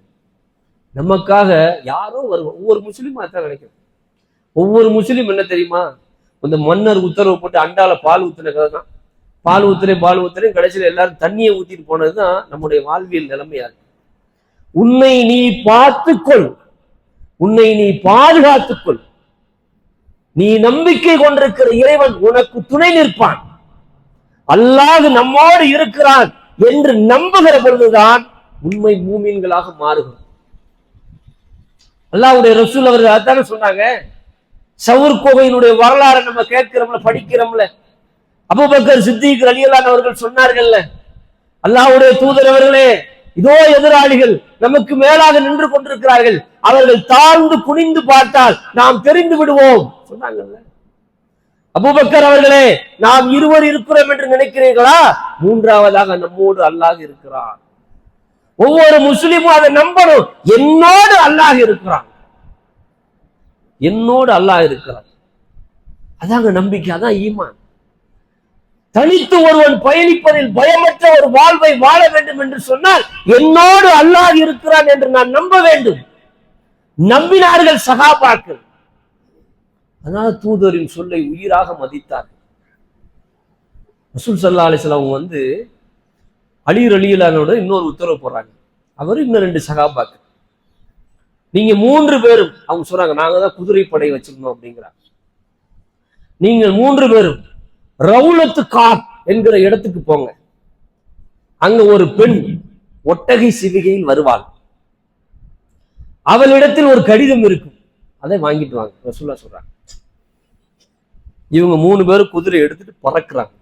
நமக்காக யாரோ வருவார். ஒவ்வொரு முஸ்லீமும் அதான் நினைக்கிறேன். ஒவ்வொரு முஸ்லீம் என்ன தெரியுமா, இந்த மன்னர் உத்தரவு போட்டு அண்டால பால் ஊத்துன கதை தான். பால் ஊத்துறேன் கடைசியில் எல்லாரும் தண்ணியை ஊத்திட்டு போனதுதான் நம்முடைய வாழ்வியல் நிலைமையா இருக்கு. உன்னை நீ பார்த்துக்கொள், உன்னை நீ பாதுகாத்துக்கொள், நீ நம்பிக்கை கொண்டிருக்கிற இறைவன் உனக்கு துணை நிற்பான், அல்லாஹ் நம்மோடு இருக்கிறான் என்று நம்புகிற பொழுதுதான் உண்மை மூமின்களாக மாறுகிறோம். அல்லாஹ்வுடைய ரசூல் அவர்கள் அதான சொன்னாங்க. சவுர் கோவையினுடைய வரலாறு நம்ம கேட்கிறோம்ல, படிக்கிறோம்ல. அபூபக்கர் சித்திக் ரலியல்லாஹு அவர்கள் சொன்னார்கள்ல, அல்லாஹ்வுடைய தூதர் அவர்களே, இதோ எதிராளிகள் நமக்கு மேலாக நின்று கொண்டிருக்கிறார்கள், அவர்கள் தாழ்ந்து குனிந்து பார்த்தால் நாம் தெரிந்து விடுவோம் சொன்னாங்கல்ல. அபூபக்கர் அவர்களே, நாம் இருவர் இருக்கிறோம் என்று நினைக்கிறீர்களா? மூன்றாவதாக நம்மோடு அல்லாஹ் இருக்கிறான். ஒவ்வொரு முஸ்லிமும் அதை நம்பணும். என்னோடு அல்லாஹ் இருக்கிறான், என்னோடு அல்லாஹ் இருக்கிறான். அதாங்க நம்பிக்கை, அதான் ஈமான். தனித்து ஒருவன் பயணிப்பதில் பயமற்ற ஒரு வாழ்வை வாழ வேண்டும் என்று சொன்னால் என்னோடு அல்லாஹ் இருக்கிறான் என்று நான் நம்ப வேண்டும். நம்பினார்கள் சஹாபாக்கள். அதனால தூதரின் சொல்லை உயிராக மதித்தார். ரசூல் ஸல்லல்லாஹு அலைஹி வஸல்லம் வந்து அலி ரலியல்லாஹு இன்னொரு உத்தரவு போடுறாங்க. அவர் இன்னும் 2 சஹாபாக்கள், நீங்க 3 பேரும், அவங்க சொல்றாங்க நாங்க தான் குதிரைப்படை வச்சிருந்தோம் அப்படிங்கிறாங்க, நீங்கள் 3 பேரும் ரவுலத்து காத் என்கிற இடத்துக்கு போங்க. அங்க ஒரு பெண் ஒட்டகை சிவிகையில் வருவாள். அவளிடத்தில் ஒரு கடிதம் இருக்கும், அதை வாங்கிட்டு வாங்க ரசூலுல்லாஹ் சொல்றாங்க. இவங்க 3 பேரும் குதிரை எடுத்துட்டு பறக்குறாங்க.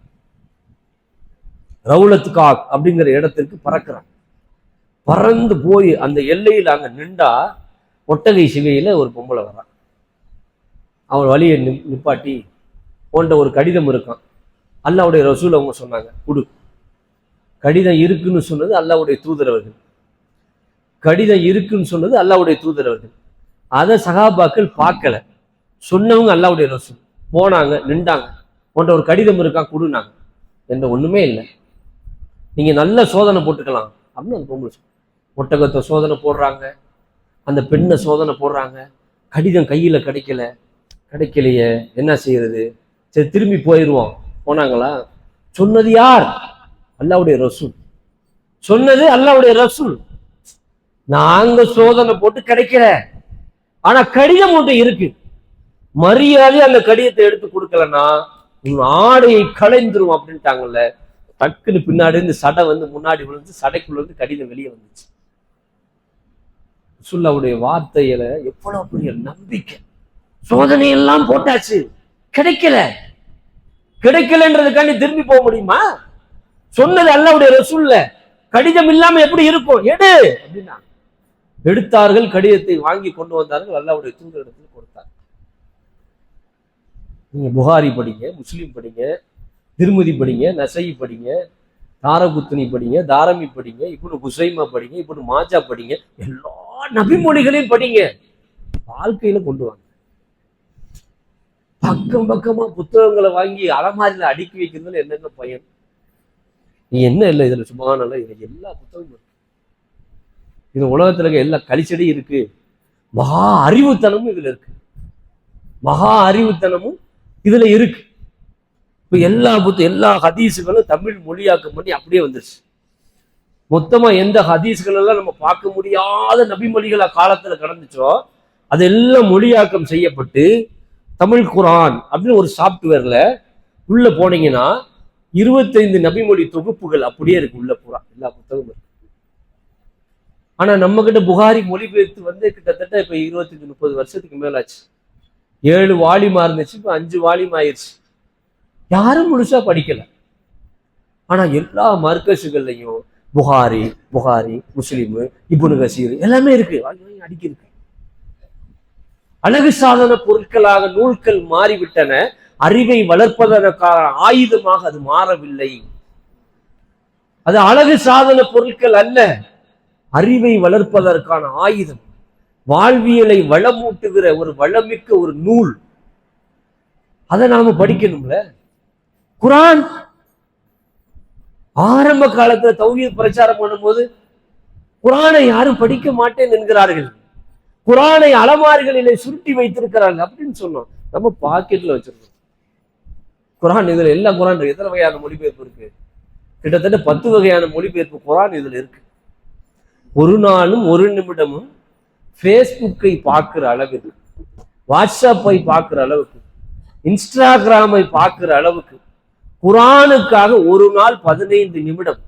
ரவுலத்து காத் அப்படிங்கிற இடத்திற்கு பறக்குறாங்க. பறந்து போய் அந்த எல்லையில் அங்க நின்றா ஒட்டகை சிவையில ஒரு பொம்பளை வர்றான். அவன் வழியை நிப்பாட்டி, போன்ற ஒரு கடிதம் இருக்கான், அல்லாஹ்வுடைய ரசூல் அவங்க சொன்னாங்க குடு. கடிதம் இருக்குன்னு சொன்னது அல்லாஹ்வுடைய தூதரவர்கள், கடிதம் இருக்குன்னு சொன்னது அல்லாஹ்வுடைய தூதரவர்கள். அதை சஹாபாக்கள் பார்க்கல, சொன்னவங்க அல்லாஹ்வுடைய ரசூல். போனாங்க, நின்றாங்க, போன்ற ஒரு கடிதம் இருக்கான் கொடுனாங்க. என்ற ஒண்ணுமே இல்லை, நீங்க நல்ல சோதனை போட்டுக்கலாம் அப்படின்னு அந்த பொம்பளை ஒட்டகத்தை சோதனை போடுறாங்க, அந்த பெண்ணை சோதனை போடுறாங்க. கடிதம் கையில கிடைக்கலையே, என்ன செய்யறது, சரி திரும்பி போயிடுவோம். போனாங்களா? சொன்னது யார்? அல்லாஹ்வுடைய ரசூல். சொன்னது அல்லாஹ்வுடைய ரசூல். நாங்க சோதனை போட்டு கிடைக்கல, ஆனா கடிதம் ஒன்று இருக்கு, மரியாதை அந்த கடிதத்தை எடுத்து கொடுக்கலன்னா உன் ஆடையை களைந்துரும் அப்படின்ட்டாங்கல்ல. டக்குன்னு பின்னாடி இருந்து சடை வந்து முன்னாடி விழுந்து சடைக்குள்ள இருந்து கடிதம் வெளியே வந்துச்சு. ரசூலுல்லாஹ்வுடைய வார்த்தையில எவ்வளவு பெரிய நம்பிக்கை. சோதனை எல்லாம் போட்டாச்சு, கிடைக்கல. கிடைக்கலன்றதுக்காண்டி திரும்பி போக முடியுமா? சொன்னது அல்லாஹ்வுடைய ரசூல்ல, கடிதம் இல்லாம எப்படி இருக்கும்? எடு அப்படின்னா எடுத்தார்கள், கடிதத்தை வாங்கி கொண்டு வந்தார்கள், அல்லாஹ்வுடைய தூதரிடத்தில் கொடுத்தார். நீங்க புகாரி படிங்க, முஸ்லிம் படிங்க, திருமதி படிங்க, நசை படிங்க, தாரகுத்னி படிங்க, தாரமி படிங்க, இப்னு குசைமா படிங்க, இப்னு மாஜா படிங்க, எல்லா நபிமொழிகளையும் படிங்க, வாழ்க்கையில கொண்டு வாங்க. பக்கம் பக்கமா புத்தகங்களை வாங்கி அலமாரியில அடுக்கி வைக்கிறதுல என்னென்ன பயன்? நீ என்ன இல்லை இதுல சுபஹானல்லாஹ், இதுல எல்லா புத்தகமும் இருக்கு. இது உலகத்துல இருக்க எல்லா கலிச்சடி இருக்கு. மகா அறிவுத்தனமும் இதுல இருக்கு. மகா அறிவுத்தனமும் இதுல இருக்கு. இப்ப எல்லா ஹதீஸுகளும் தமிழ் மொழியாக்கம் பண்ணி அப்படியே வந்துருச்சு. மொத்தமா எந்த ஹதீஸ்கள் எல்லாம் நம்ம பார்க்க முடியாத நபிமொழிகள் காலத்துல கடந்துச்சோ அதெல்லாம் மொழியாக்கம் செய்யப்பட்டு தமிழ் குரான் அப்படின்னு ஒரு சாப்ட்வேர்ல உள்ள போனீங்கன்னா 25 நபிமொழி தொகுப்புகள் அப்படியே இருக்கு உள்ள பூரா, எல்லா புத்தகமும் இருக்கு. ஆனா நம்ம கிட்ட புகாரி மொழிபெயர்த்து வந்து கிட்டத்தட்ட இப்ப 25-30 வருஷத்துக்கு மேலாச்சு. 7 வால்யூமா இருந்துச்சு, இப்ப 5 வால்யூம் ஆயிடுச்சு. யாரும் முழுசா படிக்கல. ஆனா எல்லா மர்கஸுகள்லையும் புகாரி, முஸ்லிம், இப்னு கசீர் எல்லாமே இருக்கு, அடிக்கி இருக்கு. அழகு சாதன பொருட்களாக நூல்கள் மாறிவிட்டன, அறிவை வளர்ப்பதற்கான ஆயுதமாக அது மாறவில்லை. அது அழகு சாதன பொருட்கள் அல்ல, அறிவை வளர்ப்பதற்கான ஆயுதம், வாழ்வியலை வளமூட்டுகிற ஒரு வளமிக்க ஒரு நூல். அதை நாம படிக்கணும்ல. குரான் ஆரம்ப காலத்துல தௌஹீத் பிரச்சாரம் பண்ணும்போது குரானை யாரும் படிக்க மாட்டேன் என்கிறார்கள், குரானை அலமாரிகளிலே சுருட்டி வைத்திருக்கிறார்கள் அப்படின்னு சொன்னோம். நம்ம பாக்கெட்ல வச்சிருக்கோம் குரான். இதுல எல்லா குரான் எத்தனை வகையான மொழிபெயர்ப்பு இருக்கு? கிட்டத்தட்ட 10 வகையான மொழிபெயர்ப்பு குரான் இதுல இருக்கு. ஒரு நாளும் ஒரு நிமிடமும் ஃபேஸ்புக்கை பார்க்கிற அளவுக்கு, வாட்ஸ்அப்பை பார்க்கிற அளவுக்கு, இன்ஸ்டாகிராமை பார்க்கிற அளவுக்கு குரானுக்காக ஒரு நாள் 15 நிமிடம்,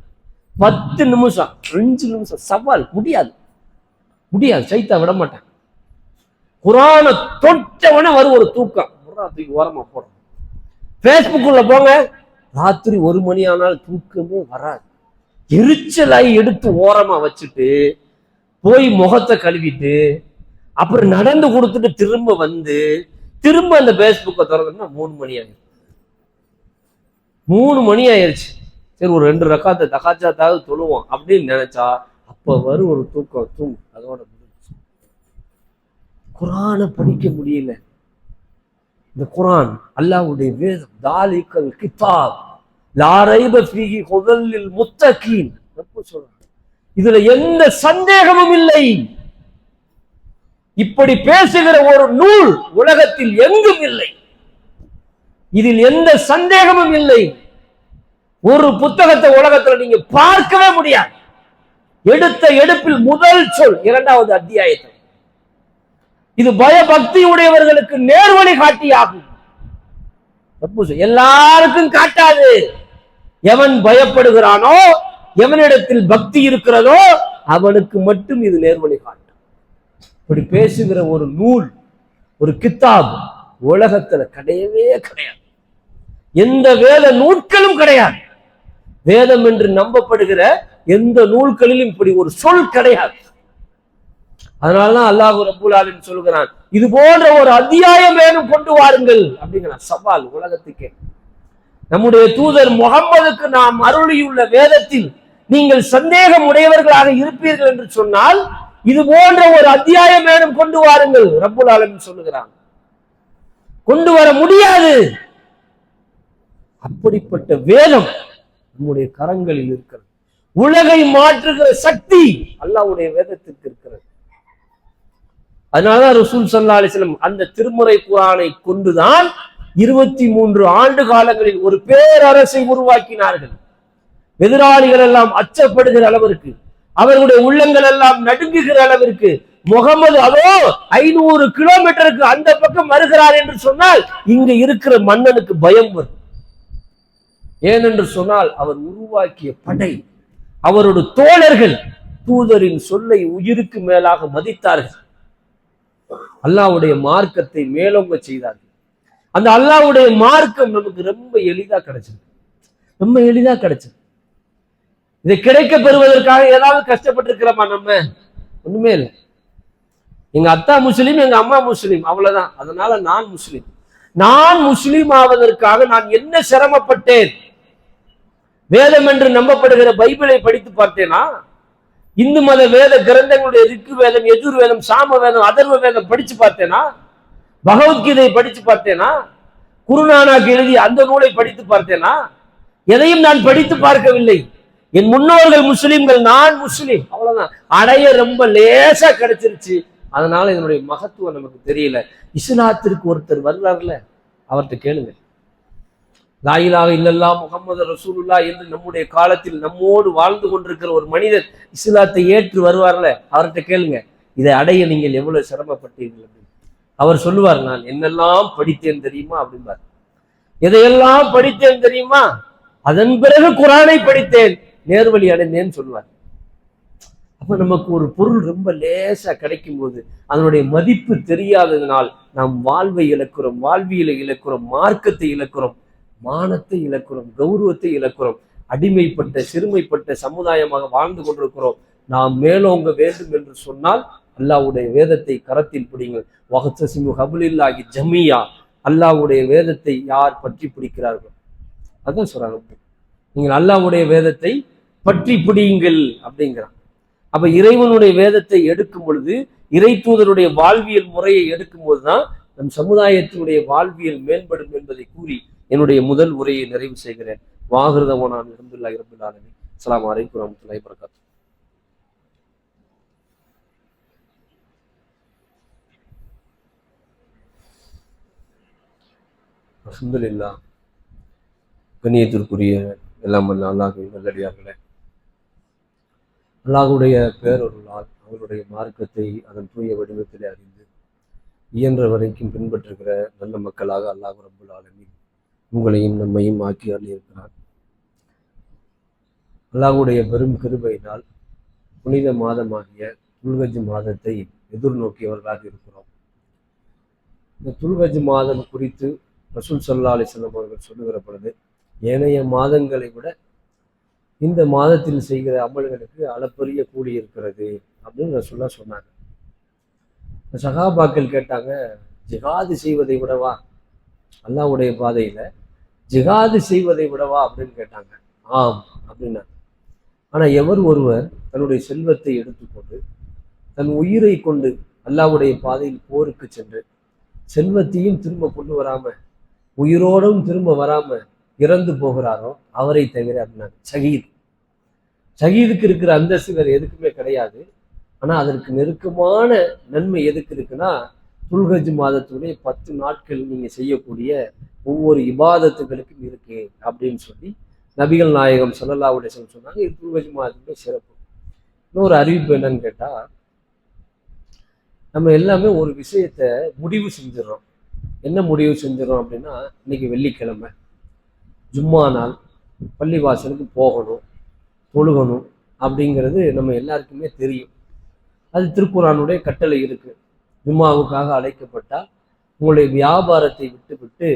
10 நிமிஷம், 5 நிமிஷம் சவால் முடியாது. சைத்தா விட மாட்டேன். குரானை தொட்டவன வரும் ஒரு தூக்கம், தூக்கி ஓரமா போடும். பேஸ்புக்குள்ள போங்க, ராத்திரி 1 மணி ஆனால் தூக்கமே வராது. எரிச்சலாய் எடுத்து ஓரமா வச்சுட்டு போய் முகத்தை கழுவிட்டு அப்புறம் நடந்து கொடுத்துட்டு திரும்ப வந்து திரும்ப அந்த பேஸ்புக்கை திறந்தோம்னா 3 மணி ஆயிடுச்சு. 3 மணி ஆயிடுச்சு. சரி ஒரு 2 ரக்காத்தை தகாச்சாத்தாவது தொழுவோம் அப்படின்னு நினைச்சா அப்ப வரும் ஒரு தூக்கம், அதோட முடிஞ்சு. குரானை படிக்க முடியல. இந்த குரான் அல்லாஹ்வுடைய வேதம், தாலிகல் கிதாப் லா ரைப ஃபீஹி ஹுதல் லில் முத்தகீன் சொல்றாங்க. இதுல எந்த சந்தேகமும் இல்லை. இப்படி பேசுகிற ஒரு நூல் உலகத்தில் எங்கும் இல்லை. இதில் எந்த சந்தேகமும் இல்லை. ஒரு புத்தகத்தை உலகத்தில் நீங்க பார்க்கவே முடியாது. எடுத்த எடுப்பில் முதல் சொல் 2வது அத்தியாயத்தில் இது பயபக்தி உடையவர்களுக்கு நேர்வழி காட்டியாகும். எல்லாருக்கும் காட்டாது. எவன் பயப்படுகிறானோ, எவனிடத்தில் பக்தி இருக்கிறதோ அவனுக்கு மட்டும் இது நேர்வழி காட்டும். இப்படி பேசுகிற ஒரு நூல், ஒரு கித்தாப் உலகத்துல கிடையவே கிடையாது. எந்த வேத நூல்களும் கிடையாது. வேதம் என்று நம்பப்படுகிற எந்த நூல்களிலும் இப்படி ஒரு சொல் கிடையாது. அதனாலதான் அல்லாஹ் ரப்பல் ஆலமீன் சொல்கிறான், இது போன்ற ஒரு அத்தியாயம் வேணும் கொண்டு வாருங்கள் அப்படிங்கிற சவால் உலகத்துக்கே. நம்முடைய தூதர் முகம்மதுக்கு நாம் அருளியுள்ள வேதத்தில் நீங்கள் சந்தேகம் உடையவர்களாக இருப்பீர்கள் என்று சொன்னால் இது போன்ற ஒரு அத்தியாயம் வேணும் கொண்டு வாருங்கள் ரப்பல் ஆலமீன் சொல்லுகிறான். கொண்டு வர முடியாது. அப்படிப்பட்ட வேதம் நம்முடைய கரங்களில் இருக்கிறது. உலகை மாற்றுகிற சக்தி அல்லாஹ்வுடைய வேதத்திற்கு இருக்கிறது. அதனாலதான் ரசூல் ஸல்லல்லாஹு அலைஹி வஸல்லம் அந்த திருமுறை குர்ஆனை கொண்டுதான் 23 ஆண்டு காலங்களில் ஒரு பேரரசை உருவாக்கினார்கள். எதிராளிகள் எல்லாம் அச்சப்படுகிற அளவிற்கு, அவர்களுடைய உள்ளங்கள் எல்லாம் நடுங்குகிற அளவிற்கு, முகமது அதோ 500 கிலோமீட்டருக்கு அந்த பக்கம் வருகிறார் என்று சொன்னால் இங்க இருக்கிற மன்னனுக்கு பயம் வரும். ஏனென்று சொன்னால் அவர் உருவாக்கிய படை, அவரோட தோழர்கள் தூதரின் சொல்லை உயிருக்கு மேலாக மதித்தார்கள். அல்லாஹ்வுடைய மார்க்கத்தை மேலோங்க செய்தார்கள். அந்த அல்லாஹ்வுடைய மார்க்கம் நமக்கு ரொம்ப எளிதா கிடைச்சது, ரொம்ப எளிதா கிடைச்சது. இதை கிடைக்க பெறுவதற்காக ஏதாவது கஷ்டப்பட்டு இருக்கிறோமா? நம்ம ஒண்ணுமே இல்லை. எங்க அத்தா முஸ்லீம், எங்க அம்மா முஸ்லீம், அவ்வளவுதான். அதனால நான் முஸ்லீம். நான் முஸ்லீம் ஆவதற்காக நான் என்ன சிரமப்பட்டேன்? வேதம் என்று நம்பப்படுகிற பைபிளை படித்து பார்த்தேனா? இந்து மத வேத கிரந்தங்களுடைய ரிக்கு வேதம், எஜுர் வேதம், சாம வேதம், அதர்வ வேதம் படிச்சு பார்த்தேனா? பகவத்கீதையை படிச்சு பார்த்தேனா? குருநானக் எழுதி அந்த நூலை படித்து பார்த்தேனா? எதையும் நான் படித்து பார்க்கவில்லை. என் முன்னோர்கள் முஸ்லிம்கள், நான் முஸ்லீம், அவ்வளவுதான். அடைய ரொம்ப லேசா கிடைச்சிருச்சு. அதனால இதனுடைய மகத்துவம் நமக்கு தெரியல. இஸ்லாத்திற்கு ஒருத்தர் வர்றாருல, அவர்கிட்ட கேளுங்க. லா இலாஹ இல்லல்லாஹ் முஹம்மது ரசூலுல்லாஹ் என்று நம்முடைய காலத்தில் நம்மோடு வாழ்ந்து கொண்டிருக்கிற ஒரு மனிதர் இஸ்லாத்தை ஏற்று வருவார்ல, அவர்கிட்ட கேளுங்க, இதை அடைய நீங்கள் எவ்வளவு சிரமப்பட்டீர்கள். அவர் சொல்லுவார், நான் என்னெல்லாம் படித்தேன் தெரியுமா அப்படின்பார். எதையெல்லாம் படித்தேன் தெரியுமா? அதன் பிறகு குரானை படித்தேன், நேர்வழி அடைந்தேன்னு சொல்லுவார். அப்ப நமக்கு ஒரு பொருள் ரொம்ப லேசா கிடைக்கும் போது அதனுடைய மதிப்பு தெரியாததினால் நாம் வாழ்வை இழக்கிறோம், வாழ்வியலை இழக்கிறோம், மார்க்கத்தை இழக்கிறோம், மானத்தை இழக்கிறோம், கௌரவத்தை இழக்கிறோம். அடிமைப்பட்ட சிறுமைப்பட்ட சமுதாயமாக வாழ்ந்து கொண்டிருக்கிறோம். நாம் மேலோங்க வேண்டும் என்று சொன்னால் அல்லாஹ்வுடைய வேதத்தை கரத்தில் பிடிங்கள். வஹ்தஸிமு ஹப்லில்லாஹி ஜமீஆ. அல்லாஹ்வுடைய வேதத்தை யார் பற்றி பிடிக்கிறார்கள், அதான் சொல்றாங்க, நீங்கள் அல்லாஹ்வுடைய வேதத்தை பற்றி பிடியுங்கள் அப்படிங்கிறான். அப்ப இறைவனுடைய வேதத்தை எடுக்கும் பொழுது, இறை தூதருடைய வாழ்வியல் முறையை எடுக்கும் போதுதான் நம் சமுதாயத்தினுடைய வாழ்வியல் மேம்படும் என்பதை கூறி என்னுடைய முதல் உரையை நிறைவு செய்கிறேன். வாஹிருதவானா அல்ஹம்துலில்லாஹி ரப்பில் ஆலமீன். அஸ்ஸலாமு அலைக்கும் வரஹ்மத்துல்லாஹி வபரகாத்துஹு. அல்ஹம்துலில்லாஹ். கண்ணியத்திற்குரிய எல்லாம் வல்ல அல்லாஹ்வின் நல்லடியார்களே, அல்லாஹ்வுடைய பேரருளால் அவருடைய மார்க்கத்தை அதன் தூய வடிவத்திலே அறிந்து இயன்ற வரைக்கும் பின்பற்றுகிற நல்ல மக்களாக அல்லாஹ் ரப்புல் ஆலமீன் உங்களையும் நம்மையும் ஆக்கி அருளியிருக்கிறார். அல்லாஹ்வுடைய பெரும் கிருபையினால் புனித மாதமாகிய துல்ஹஜ் மாதத்தை எதிர்நோக்கியவர்களாக இருக்கிறோம். இந்த துல்ஹஜ் மாதம் குறித்து ரசூல் ஸல்லல்லாஹு அலைஹி வஸல்லம் அவர்கள் சொல்லுகிற பொழுது, ஏனைய மாதங்களை விட இந்த மாதத்தில் செய்கிற அமல்களுக்கு அளப்பரிய கூலி இருக்கிறது அப்படின்னு ரசூலுல்லாஹ் சொன்னாங்க. சஹாபாக்கள் கேட்டாங்க, ஜிஹாது செய்வதை விடவா, அல்லாஹ்வுடைய பாதையில ஜிஹாது செய்வதை விடவா அப்படின்னு கேட்டாங்க. ஆம் அப்படின்னாங்க. ஆனா எவர் ஒருவர் தன்னுடைய செல்வத்தை எடுத்துக்கொண்டு தன் உயிரை கொண்டு அல்லாஹ்வுடைய பாதையில் போருக்கு சென்று செல்வத்தையும் திரும்ப கொண்டு வராம உயிரோடும் திரும்ப வராம இறந்து போகிறாரோ அவரை தவிர அப்படின்னாங்க. ஷஹீத், ஷஹீதுக்கு இருக்கிற அந்தஸ்து வேற எதுக்குமே கிடையாது. ஆனா அதற்கு நெருக்கமான நன்மை எதுக்கு இருக்குன்னா, துல்ஹஜ் மாதத்துடைய 10 நாட்கள் நீங்க செய்யக்கூடிய ஒவ்வொரு இபாதத்துகளுக்கும் இருக்கு அப்படின்னு சொல்லி நபிகள் நாயகம் ஸல்லல்லாஹு அலைஹி வஸல்லம் சொன்னாங்க. இது துல்ஹஜ் மாதத்துடைய சிறப்பு. இன்னொரு அறிவிப்பு என்னன்னு கேட்டா, நம்ம எல்லாமே ஒரு விஷயத்த முடிவு செஞ்சிடறோம். என்ன முடிவு செஞ்சிடறோம் அப்படின்னா, இன்னைக்கு வெள்ளிக்கிழமை ஜும்மா நாள், பள்ளிவாசலுக்கு போகணும், தொழுகணும் அப்படிங்கிறது நம்ம எல்லாருக்குமே தெரியும். அது திருக்குர்ஆனுடைய கட்டளை இருக்கு. ஜும்மாவுக்காக அழைக்கப்பட்டா உங்களுடைய வியாபாரத்தை விட்டு விட்டு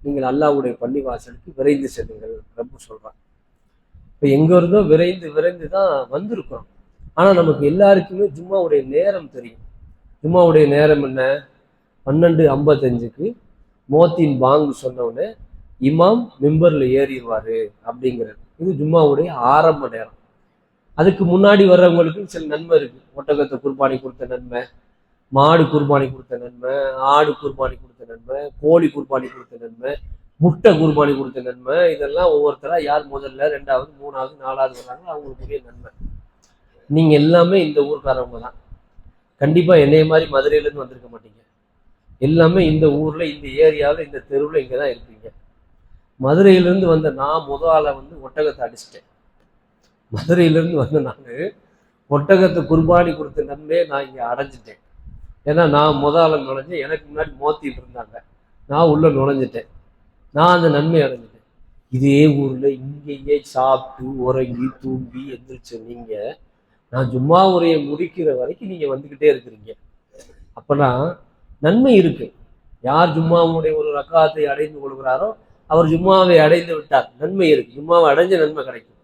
நீங்கள் அல்லாஹ்வுடைய பள்ளிவாசலுக்கு விரைந்து செல்லுங்கள் ரப்பு சொல்றான். இப்போ எங்க இருந்தோ விரைந்து விரைந்து தான் வந்திருக்கிறோம். ஆனா நமக்கு எல்லாருக்குமே ஜும்மாவுடைய நேரம் தெரியும். ஜும்மாவுடைய நேரம் என்ன? 12:55க்கு மோத்தின் பாங்கு சொன்னவுடனே இமாம் மிம்பர்ல ஏறிடுவாரு அப்படிங்கிறது. இது ஜும்மாவுடைய ஆரம்ப நேரம். அதுக்கு முன்னாடி வர்றவங்களுக்கு சில நன்மை இருக்கு. ஒட்டகத்தை குர்பானி கொடுத்த நன்மை, மாடு குர்பானி கொடுத்த நன்மை, ஆடு குர்பானி கொடுத்த நன்மை, கோழி குர்பானி கொடுத்த நன்மை, முட்டை குர்பானி கொடுத்த நன்மை. இதெல்லாம் ஒவ்வொருத்தரா யார் முதல்ல 2வது 3வது 4வது வர்றாங்க அவங்களுக்குரிய நன்மை. நீங்க எல்லாமே இந்த ஊர்க்காரவங்க தான். கண்டிப்பா என்னைய மாதிரி மதுரையில இருந்து வந்திருக்க மாட்டீங்க. எல்லாமே இந்த ஊர்ல, இந்த ஏரியாவில், இந்த தெருவில் இங்கதான் இருப்பீங்க. மதுரையிலிருந்து வந்த நான் முதல்ல ஒட்டகத்தை அடிச்சிட்டேன். மதுரையிலிருந்து வந்த நான் ஒட்டகத்தை குர்பானி கொடுத்த நன்மையை நான் இங்கே அடைஞ்சிட்டேன். ஏன்னா நான் முதல்ல நுழைஞ்சேன், எனக்கு முன்னாடி மோத்திட்டு இருந்தாங்க, நான் உள்ள நுழைஞ்சிட்டேன், நான் அந்த நன்மையை அடைஞ்சிட்டேன். இதே ஊர்ல இங்கேயே சாப்பிட்டு உறங்கி தூங்கி எந்திரிச்ச நீங்க, நான் ஜும்மா உரையை முடிக்கிற வரைக்கும் நீங்க வந்துகிட்டே இருக்கிறீங்க. அப்பனா நன்மை இருக்கு. யார் ஜும்மாவுடைய ஒரு ரக்காத்தை அடைந்து கொள்கிறாரோ அவர் ஜும்மாவை அடைந்து விட்டார், நன்மை இருக்கு, ஜும்மாவை அடைஞ்ச நன்மை கிடைக்கும்.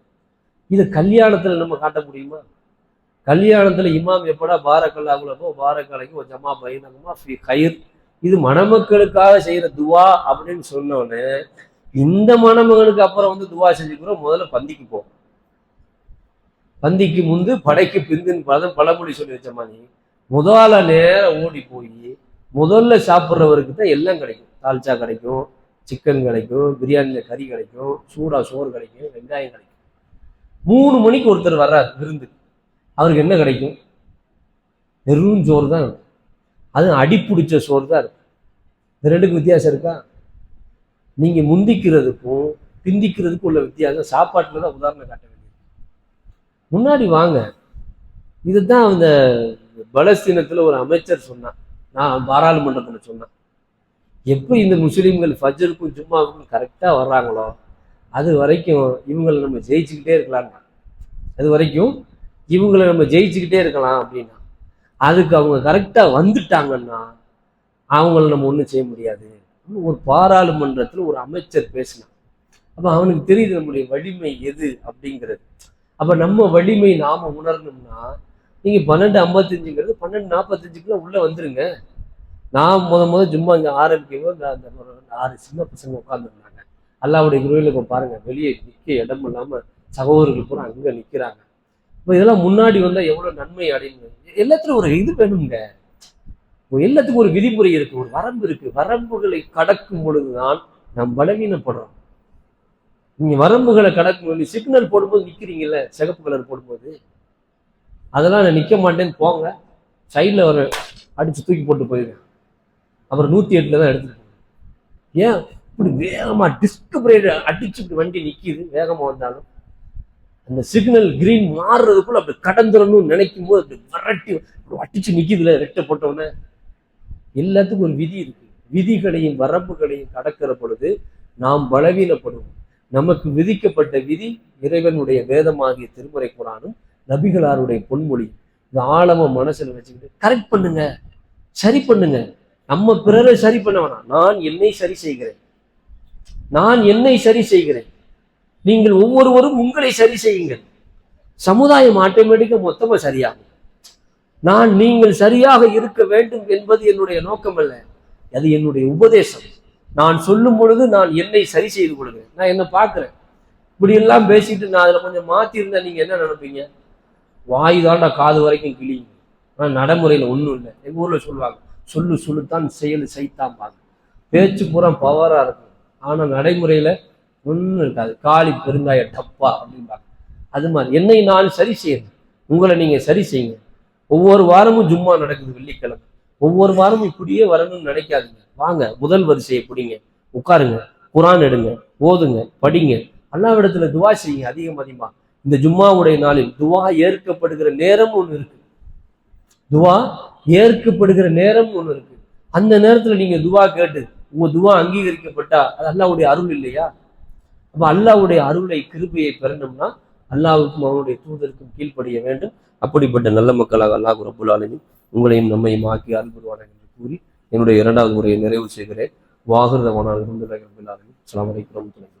இது கல்யாணத்துல நம்ம காட்ட முடியுமா? கல்யாணத்துல இமாம் எப்படா பாரக்கல்லாஹு பாரக்கலைக்கு ஒரு ஜமா பைனகுமா ஃபி கைர், இது மணமக்களுக்காக செய்யற துவா அப்படின்னு சொன்னோன்னே இந்த மணமகனுக்கு அப்புறம் வந்து துவா செஞ்சுக்கிறோம். முதல்ல பந்திக்கு போ, பந்திக்கு முந்து படைக்கு பிந்துன்னு பழமொழி சொல்லி வச்ச மாதிரி முதல்ல நேரம் ஓடி போய் முதல்ல சாப்பிட்றவருக்கு தான் எல்லாம் கிடைக்கும். தால்ச்சா கிடைக்கும், சிக்கன் கிடைக்கும், பிரியாணியில் கறி கிடைக்கும், சூடா சோறு கிடைக்கும், வெங்காயம் கிடைக்கும். 3 மணிக்கு ஒருத்தர் வர்றார் விருந்துக்கு, அவருக்கு என்ன கிடைக்கும்? வெறும் சோறு தான் இருக்கும். அது அடிப்பிடிச்ச சோறு தான் இருக்கும். இந்த ரெண்டுக்கு வித்தியாசம் இருக்கா? நீங்க முந்திக்கிறதுக்கும் பிந்திக்கிறதுக்கும் உள்ள வித்தியாசம் சாப்பாட்டுல தான் உதாரணம் காட்ட வேண்டியது. முன்னாடி வாங்க. இதுதான் அந்த பலஸ்தீனத்துல ஒரு அமைச்சர் சொன்னான், நான் பாராளுமன்றத்துல சொன்னேன், எப்போ இந்த முஸ்லீம்கள் ஃபஜ்ருக்கும் ஜும்மாவுக்கும் கரெக்டா வர்றாங்களோ அது வரைக்கும் இவங்களை நம்ம ஜெயிச்சுக்கிட்டே இருக்கலாம், அது வரைக்கும் இவங்களை நம்ம ஜெயிச்சுக்கிட்டே இருக்கலாம் அப்படின்னா, அதுக்கு அவங்க கரெக்டா வந்துட்டாங்கன்னா அவங்கள நம்ம ஒன்றும் செய்ய முடியாது. ஒரு பாராளுமன்றத்தில் ஒரு அமைச்சர் பேசினான். அப்போ அவனுக்கு தெரியுது நம்முடைய வலிமை எது அப்படிங்கிறது. அப்போ நம்ம வலிமை நாம உணரணும்னா நீங்க 12:55ங்கிறது 12:45க்குள்ள உள்ள வந்துருங்க. நான் முத ஜும்மா இங்கே ஆரம்பிக்கவும் அந்த 6 சின்ன பசங்க உட்காந்துருந்தாங்க. அல்லாவுடைய குருவில பாருங்க, வெளியே நிற்க இடம் இல்லாம சகோதரர்கள் பூரா அங்க நிற்கிறாங்க. இப்போ இதெல்லாம் முன்னாடி வந்தா எவ்வளவு நன்மை அடையுங்க. எல்லாத்துலையும் ஒரு இது வேணுங்க, எல்லாத்துக்கும் ஒரு விதிமுறை இருக்கு, ஒரு வரம்பு இருக்கு. வரம்புகளை கடக்கும் பொழுதுதான் நாம் பலவீனப்படுறோம். நீங்க வரம்புகளை கடக்கும், சிக்னல் போடும்போது நிக்கிறீங்கல்ல, சிகப்பு கலர் போடும்போது, அதெல்லாம் நான் நிக்க மாட்டேன்னு போங்க, சைட்ல ஒரு அடிச்சு தூக்கி போட்டு போயிருக்கேன். அப்புறம் 108 தான் எடுத்துட்டு போங்க. ஏன் இப்படி வேகமா டிஸ்க் பிரேக் அடிச்சு இப்படி வண்டி நிக்குது? வேகமா வந்தாலும் அந்த சிக்னல் கிரீன் மாறுறதுக்குள்ள அப்படி கடந்துடணும்னு நினைக்கும் போது அப்படி விரட்டி அடிச்சு நிக்குதுல, ரெட்டை போட்டோன்னே. எல்லாத்துக்கும் ஒரு விதி இருக்கு. விதிகளையும் வரம்புகளையும் கடக்கிற பொழுது நாம் பலவீனப்படுவோம். நமக்கு விதிக்கப்பட்ட விதி இறைவனுடைய வேதமாகிய திருமறை குரானும் நபிகளாருடைய பொன்மொழி. இந்த ஆழமா மனசுல வச்சுக்கிட்டு கரெக்ட் பண்ணுங்க, சரி பண்ணுங்க. நம்ம பிறரை சரி பண்ண வேணாம், நான் என்னை சரி செய்கிறேன், நான் என்னை சரி செய்கிறேன். நீங்கள் ஒவ்வொருவரும் உங்களை சரி செய்யுங்கள். சமுதாயம் ஆட்டோமேட்டிக்கா மொத்தமா சரியாகும். நீங்கள் சரியாக இருக்க வேண்டும் என்பது என்னுடைய நோக்கம் அல்ல, அது என்னுடைய உபதேசம். நான் சொல்லும் பொழுது நான் என்னை சரி செய்து கொள்கிறேன். நான் என்ன பார்க்கிறேன், இப்படி எல்லாம் பேசிட்டு நான் அதுல கொஞ்சம் மாத்தி இருந்தா நீங்க என்ன நினைப்பீங்க? வாய் தாண்டா காது வரைக்கும் கிளிங்க. ஆனா நடைமுறையில ஒண்ணும் இல்லை. எங்க ஊர்ல சொல்லுவாங்க, சொல்லு சொல்லுத்தான் செயல் சைத்தான் பாங்க. பேச்சு பூரா பவரா இருக்கும், ஆனா நடைமுறையில ஒன்றும் இருக்காது. காளி பெருங்காய டப்பா அப்படின்பாங்க. அது மாதிரி என்னை நான் சரி செய்யணும், உங்களை நீங்க சரி செய்யுங்க. ஒவ்வொரு வாரமும் ஜும்மா நடக்குது வெள்ளிக்கிழமை, ஒவ்வொரு வாரமும் இப்படியே வரணும்னு நினைக்காதீங்க. வாங்க, முதல் வரிசையை பிடிங்க, உட்காருங்க, குரான் எடுங்க, ஓதுங்க, படிங்க, அல்லாஹ்விடத்துல துவா செய்யுங்க அதிகமா. இந்த ஜும்மாவுடைய நாளில் துவா ஏற்கப்படுகிற நேரம் ஒண்ணு இருக்கு, துவா ஏற்கப்படுகிற நேரம் ஒண்ணு இருக்கு. அந்த நேரத்துல நீங்க துவா கேட்டு உங்க துவா அங்கீகரிக்கப்பட்டா அது அல்லாஹ்வுடைய அருள் இல்லையா? அப்ப அல்லாஹ்வுடைய அருளை கிருபையை பெறணும்னா அல்லாஹ்வுக்கும் அவனுடைய தூதருக்கும் கீழ்ப்படிய வேண்டும். அப்படிப்பட்ட நல்ல மக்களாக அல்லாஹ் ரப்புல் ஆலமீன் உங்களையும் நம்மையும் ஆக்கி அருள் புரிவானாக என்று கூறி என்னுடைய 2வது உரையை நிறைவு செய்கிறேன். வாஹிர் தஅவானா அல்ஹம்துலில்லாஹி ரப்பில் ஆலமீன். அஸ்ஸலாமு அலைக்கும் வரஹ்மத்துல்லாஹி.